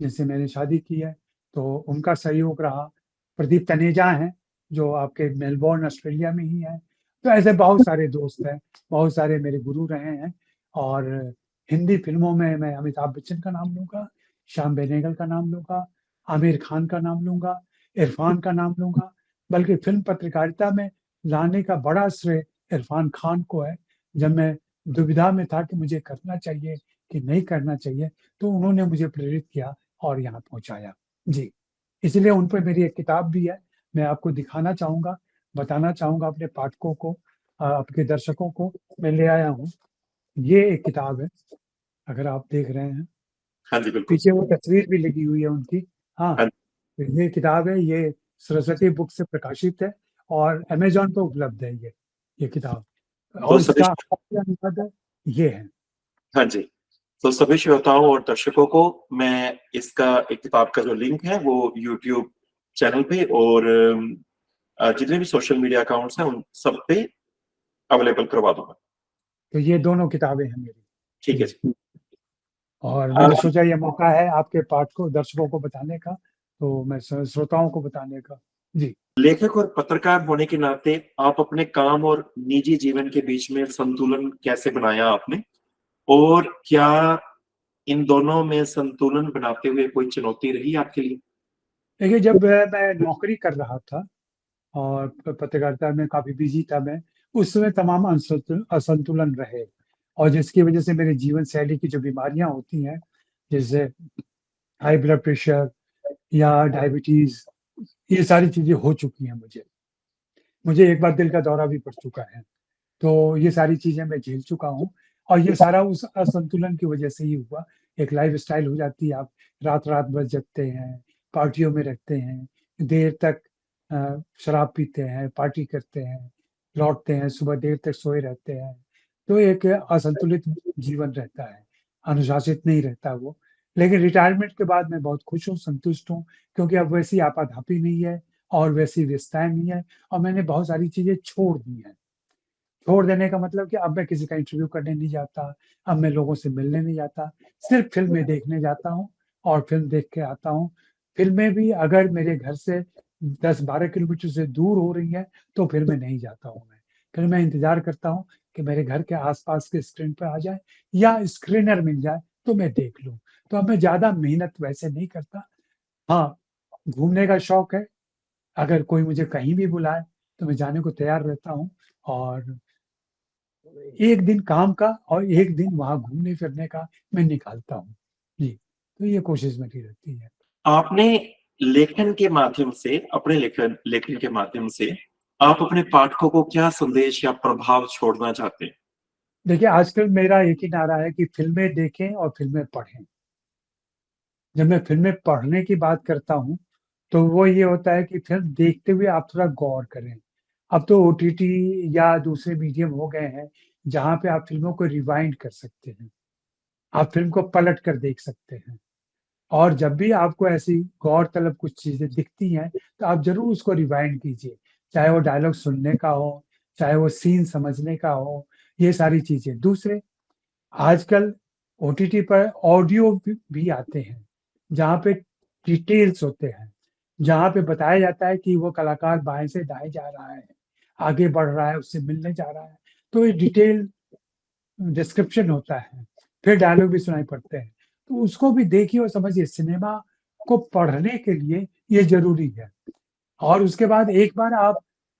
जिनसे मैंने शादी की है, तो उनका सहयोग रहा। प्रदीप तनेजा हैं, जो आपके मेलबोर्न ऑस्ट्रेलिया में ही हैं। तो ऐसे बहुत सारे दोस्त हैं, बहुत सारे मेरे गुरु रहे हैं। और हिंदी फ़िल्मों में मैं अमिताभ बच्चन का नाम लूँगा, श्याम बेनेगल का नाम लूँगा, आमिर खान का नाम लूँगा, इरफ़ान का नाम लूँगा। बल्कि फ़िल्म पत्रकारिता में लाने का बड़ा श्रेय इरफ़ान खान को है। जब मैं दुविधा में था कि मुझे करना चाहिए कि नहीं करना चाहिए, तो उन्होंने मुझे प्रेरित किया और यहाँ पहुँचाया। जी, इसलिए उन पे मेरी एक किताब भी है, मैं आपको दिखाना चाहूँगा, बताना चाहूँगा अपने पाठकों को, आपके दर्शकों को, मैं ले आया हूँ। ये एक किताब है, अगर आप देख रहे हैं, हाँ जी, बिल्कुल। पीछे वो तस्वीर भी लगी हुई है उनकी। हाँ, हाँ, तो ये किताब है, ये सरस्वती बुक से प्रकाशित है और अमेज़न पे उपलब्ध है ये किताब। तो और सभी इसका हास्य अनुवाद ये है। हाँ जी। तो सभी श्रोताओं और दर्शकों को मैं इसका एक किताब का जो लिंक है वो यूट्यूब चैनल पे और जितने भी सोशल मीडिया अकाउंट्स हैं उन सब पे अवेलेबल करवा दूँगा। तो ये दोनों किताबें हैं मेरी। ठीक है जी। जी। और अ, मैंने सोचा ये मौका है आपके पाठकों दर्शकों को बताने का, तो मैं श्रोताओं को बताने का। जी। लेखक और पत्रकार होने के नाते आप अपने काम और निजी जीवन के बीच में संतुलन कैसे बनाया आपने? और क्या इन दोनों में संतुलन बनाते हुए कोई चुनौती रही आपके लिए? देखिए, जब मैं नौकरी कर रहा था और पत्रकारिता में काफ़ी बिज़ी था मैं, उस समय तमाम असंतुलन रहे, और जिसकी वज़ह से मेरे जीवन शैली की जो बीमारियाँ होती हैं, जैसे हाई ब्लड प्रेशर या डायबिटीज़, ये सारी चीज़ें हो चुकी हैं मुझे। मुझे एक बार दिल का दौरा भी पड़ चुका है। तो ये सारी चीज़ें मैं झेल चुका हूँ और ये सारा उस असंतुलन की वज़ह से ही हुआ। एक लाइफ़स्टाइल हो जाती है, आप रात-रात भर जगते हैं, पार्टियों में रहते हैं, देर तक शराब पीते हैं, पार्टी करते हैं, लौटते हैं, सुबह देर तक सोए रहते हैं। तो एक असंतुलित जीवन रहता है, अनुशासित नहीं रहता वो। लेकिन रिटायरमेंट के बाद मैं बहुत खुश हूँ, संतुष्ट हूँ, क्योंकि अब वैसी आपाधापी नहीं है और वैसी व्यस्तताएँ नहीं है, और मैंने बहुत सारी चीज़ें छोड़ दी हैं। छोड़ देने का मतलब कि अब मैं किसी का इंटरव्यू करने नहीं जाता, अब मैं लोगों से मिलने नहीं जाता, सिर्फ़ फ़िल्में देखने जाता हूँ और फ़िल्म देख के आता हूँ। फ़िल्में भी अगर मेरे घर से 10-12 किलोमीटर से दूर हो रही हैं, तो फिर मैं नहीं जाता हूँ मैं। फिर मैं इंतज़ार करता हूँ कि मेरे घर के आस-पास के स्क्रीन पे आ जाए या स्क्रीनर मिल जाए, तो मैं देख लूँ। तो अब मैं ज़्यादा मेहनत वैसे नहीं करता। हाँ, घूमने का शौक है, अगर कोई मुझे कहीं भी बुलाए, तो मैं जाने को तैयार रहता हूँ, और एक दिन काम का और एक दिन वहाँ घूमने-फिरने का मैं निकालता हूँ। जी, तो ये कोशिश मेरी रहती है। आपने लेखन के माध्यम से अपने लेखन लेखन के माध्यम से आप अपने पाठकों को क्या संदेश या प्रभाव छोड़ना चाहते हैं? देखिए, आजकल मेरा एक ही नारा है कि फ़िल्में देखें और फ़िल्में पढ़ें। जब मैं फ़िल्में पढ़ने की बात करता हूँ, तो वो ये होता है कि फ़िल्म देखते हुए आप थोड़ा गौर करें। अब तो ओटीटी या दूसरे मीडियम हो गए हैं, जहाँ पे आप फ़िल्मों को रिवाइंड कर सकते हैं। आप फ़िल्म को पलट कर देख सकते हैं और जब भी आपको ऐसी गौरतलब कुछ चीज़ें दिखती हैं, तो आप ज़रूर उसको रिवाइंड कीजिए। चाहे वो डायलॉग सुनने का हो, चाहे वो सीन समझने का हो, ये सारी चीज़ें। दूसरे, आजकल ओटीटी पर ऑडियो भी आते हैं, जहाँ पे डिटेल्स होते हैं, जहाँ पे बताया जाता है कि वो कलाकार बाएँ से दाएँ जा रहा है, आगे बढ़ रहा है, उससे मिलने जा रहा है। तो ये डिटेल डिस्क्रिप्शन होता है, फिर डायलॉग भी सुनाई पड़ते हैं। तो उसको भी देखिए और समझिए, सिनेमा को पढ़ने के लिए ये ज़रूरी है। और उसके बाद एक बार आप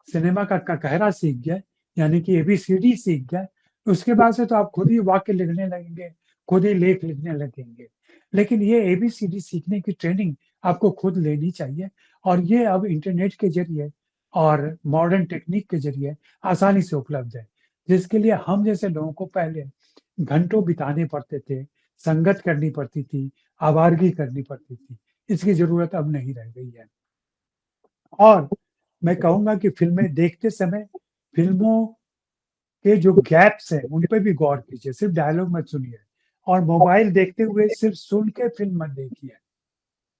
सिनेमा का ककहरा सीख गए, यानी कि एबीसीडी सीख गए, उसके बाद से तो आप खुद ही वाक्य लिखने लगेंगे, खुद ही लेख लिखने लगेंगे। लेकिन ये एबीसीडी सीखने की ट्रेनिंग आपको खुद लेनी चाहिए और ये अब इंटरनेट के ज़रिए और मॉडर्न टेक्नीक के ज़रिए आसानी से उपलब्ध है, जिसके लिए हम जैसे लोगों को पहले घंटों बिताने पड़ते थे, संगत करनी पड़ती थी, आवारगी करनी पड़ती थी। इसकी ज़रूरत अब नहीं रह गई है। और मैं कहूँगा कि फ़िल्में देखते समय फ़िल्मों के जो गैप्स हैं, उन पे भी गौर कीजिए, सिर्फ़ डायलॉग मत सुनिए और मोबाइल देखते हुए सिर्फ़ सुन के फ़िल्म मत देखिए।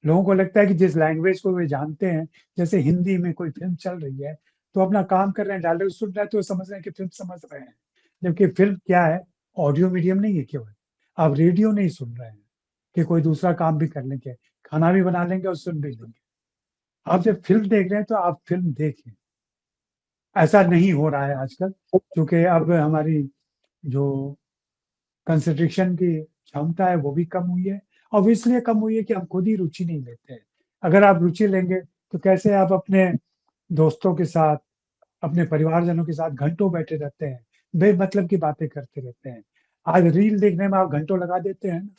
लोगों को लगता है कि जिस लैंग्वेज को वे जानते हैं, जैसे हिंदी में कोई फ़िल्म चल रही है, तो अपना काम कर रहे हैं, डायलॉग सुन रहे हैं, तो समझ रहे हैं कि फ़िल्म समझ रहे हैं। जबकि फ़िल्म क्या है? ऑडियो मीडियम नहीं है केवल। आप रेडियो नहीं सुन रहे हैं कि कोई दूसरा काम भी कर लेंगे, खाना भी बना लेंगे और सुन भी लेंगे। आप जब फ़िल्म देख रहे हैं, तो आप फ़िल्म देखिए। ऐसा नहीं हो रहा है आजकल, क्योंकि अब हमारी जो कंसंट्रेशन की क्षमता है, वो भी कम हुई है और वो इसलिए कम हुई है कि हम खुद ही रुचि नहीं लेते हैं। अगर आप रुचि लेंगे, तो कैसे आप अपने दोस्तों के साथ, अपने परिवारजनों के साथ घंटों बैठे रहते हैं, बेमतलब की बातें करते रहते हैं। आज रील देखने में आप घंटों लगा देते हैं ना,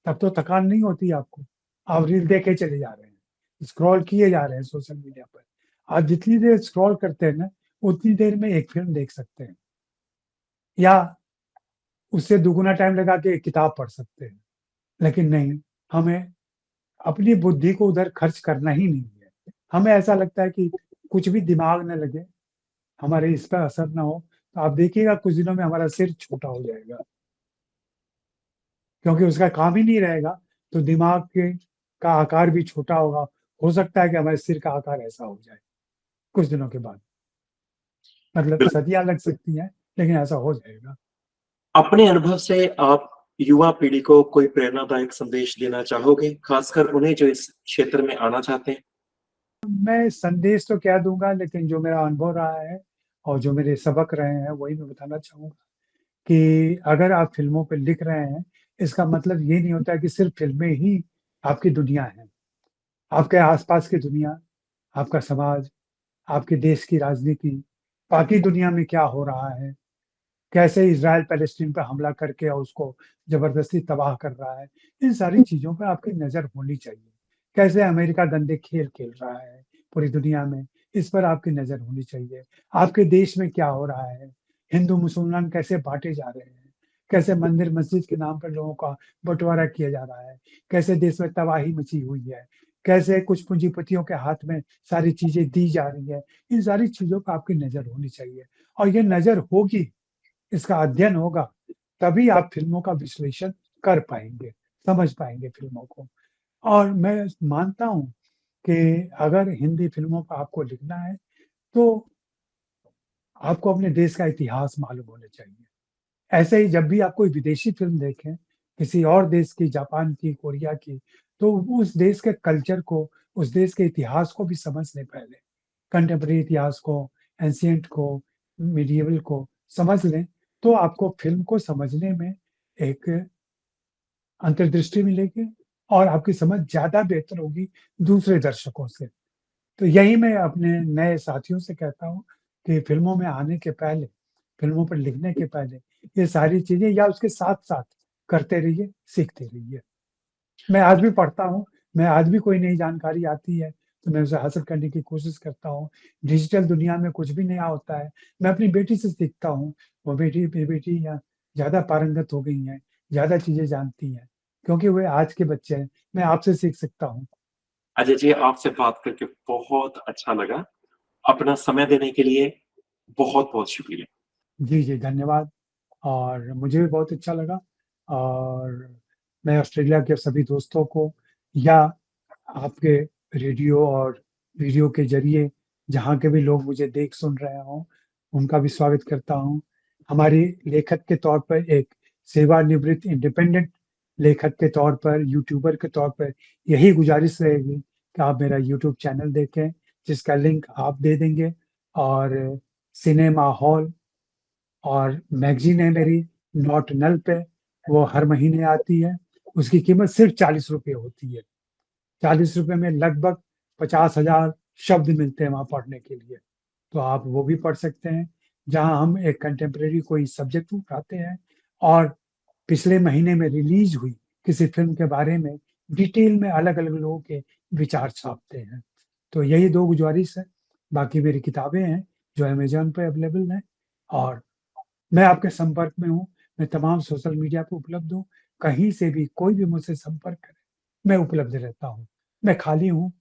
तब तो थकान नहीं होती आपको। आप रील देखे चले जा रहे हैं, स्क्रॉल किए जा रहे हैं सोशल मीडिया पर। आप जितनी देर स्क्रॉल करते हैं ना, उतनी देर में एक फ़िल्म देख सकते हैं या उससे दुगुना टाइम लगा के एक किताब पढ़ सकते हैं। लेकिन नहीं, हमें अपनी बुद्धि को उधर खर्च करना ही नहीं है। हमें ऐसा लगता है कि कुछ भी दिमाग ना लगे, हमारे इस पर असर ना हो, तो आप देखिएगा कुछ दिनों में हमारा सिर छोटा हो जाएगा। क्योंकि उसका काम ही नहीं रहेगा, तो दिमाग के का आकार भी छोटा होगा। हो सकता है कि हमारे सिर का आकार ऐसा हो जाए, कुछ दिनों के बाद। मतलब बिल्कुल। सदियाँ लग सकती हैं, लेकिन ऐसा हो जाएगा। अपने अनुभव से आप युवा पीढ़ी को कोई प्रेरणादायक संदेश देना चाहोगे, खासकर उन्हें जो इस क्षेत्र में आना चाहते हैं? मैं संदेश तो क्या दूँगा, लेकिन जो मेरा अनुभव रहा है और जो मेरे सबक रहे हैं, वही मैं बताना चाहूँगा कि अगर आप फ़िल्मों पे लिख रहे हैं, इसका मतलब ये नहीं होता है कि सिर्फ़ फ़िल्में ही आपकी दुनिया है। आपके आस-पास की दुनिया, आपका समाज, आपके देश की राजनीति, बाकी दुनिया में क्या हो रहा है, कैसे इज़राइल पैलेस्टीन पे हमला करके और उसको ज़बरदस्ती तबाह कर रहा है, इन सारी चीज़ों पे आपकी नज़र होनी चाहिए। कैसे अमेरिका गंदे खेल खेल रहा है पूरी दुनिया में, इस पर आपकी नज़र होनी चाहिए। आपके देश में क्या हो रहा है, हिंदू-मुसलमान कैसे बाँटे जा रहे हैं, कैसे मंदिर-मस्जिद के नाम पर लोगों का बँटवारा किया जा रहा है, कैसे देश में तबाही मची हुई है, कैसे कुछ पूँजीपतियों के हाथ में सारी चीज़ें दी जा रही हैं, इन सारी चीज़ों पे आपकी नज़र होनी चाहिए और ये नज़र होगी, इसका अध्ययन होगा, तभी आप फ़िल्मों का विश्लेषण कर पाएँगे, समझ पाएँगे फ़िल्मों को। और मैं मानता हूँ कि अगर हिंदी फ़िल्मों का आपको लिखना है, तो आपको अपने देश का इतिहास मालूम होना चाहिए। ऐसे ही जब भी आप कोई विदेशी फ़िल्म देखें, किसी और देश की, जापान की, कोरिया की, तो उस देश के कल्चर को, उस देश के इतिहास को भी समझ लें पहले। कंटेम्परेरी इतिहास को, एंशिएंट को, मिडिएवल को समझ लें, तो आपको फ़िल्म को समझने में एक अंतर्दृष्टि मिलेगी और आपकी समझ ज़्यादा बेहतर होगी दूसरे दर्शकों से। तो यही मैं अपने नए साथियों से कहता हूँ कि फ़िल्मों में आने के पहले, फ़िल्मों पर लिखने के पहले, ये सारी चीज़ें या उसके साथ-साथ करते रहिए, सीखते रहिए। मैं आज भी पढ़ता हूँ, मैं आज भी कोई नई जानकारी आती है, तो मैं उसे हासिल करने की कोशिश करता हूँ। डिजिटल दुनिया में कुछ भी नया होता है, मैं अपनी बेटी से सीखता हूँ। वो बेटी मेरी बेटी ज़्यादा पारंगत हो गई हैं, ज़्यादा चीज़ें जानती हैं, क्योंकि वे आज के बच्चे हैं। मैं आपसे सीख सकता हूँ। अजय जी, आपसे बात करके बहुत अच्छा लगा। अपना समय देने के लिए बहुत बहुत शुक्रिया। जी, जी, धन्यवाद। और मुझे भी बहुत अच्छा लगा, और मैं ऑस्ट्रेलिया के सभी दोस्तों को, या आपके रेडियो और वीडियो के ज़रिए जहाँ के भी लोग मुझे देख सुन रहे हों, उनका भी स्वागत करता हूँ। हमारी लेखक के तौर पर, एक सेवानिवृत्त इंडिपेंडेंट लेखक के तौर पर, यूट्यूबर के तौर पर यही गुज़ारिश रहेगी कि आप मेरा यूट्यूब चैनल देखें, जिसका लिंक आप दे देंगे, और सिनेमा हॉल और मैगज़ीन है मेरी नॉट नल पे, वो हर महीने आती है। उसकी कीमत सिर्फ़ ₹40 होती है। ₹40 में लगभग 50,000 शब्द मिलते हैं वहाँ पढ़ने के लिए। तो आप वो भी पढ़ सकते हैं, जहाँ हम एक कंटेम्परेरी कोई सब्जेक्ट उठाते हैं और पिछले महीने में रिलीज़ हुई किसी फ़िल्म के बारे में डिटेल में अलग-अलग लोगों के विचार छापते हैं। तो यही 2 गुज़ारिश है। बाकी मेरी किताबें हैं, जो अमेज़न पे अवेलेबल हैं, और मैं आपके संपर्क में हूँ। मैं तमाम सोशल मीडिया पे उपलब्ध हूँ। कहीं से भी कोई भी मुझसे संपर्क करे, मैं उपलब्ध रहता हूँ। मैं खाली हूँ,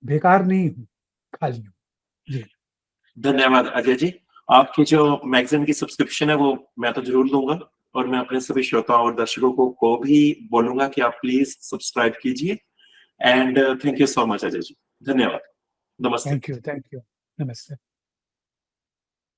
बेकार नहीं हूँ, खाली हूँ। जी। धन्यवाद अजय जी। आपकी जो मैगज़ीन की सब्सक्रिप्शन है वो मैं तो ज़रूर लूँगा, और मैं अपने सभी श्रोताओं और दर्शकों को भी बोलूँगा कि आप प्लीज़ सब्सक्राइब कीजिए। And thank you so much Ajay ji. धन्यवाद। नमस्ते। Thank you, thank you. नमस्ते।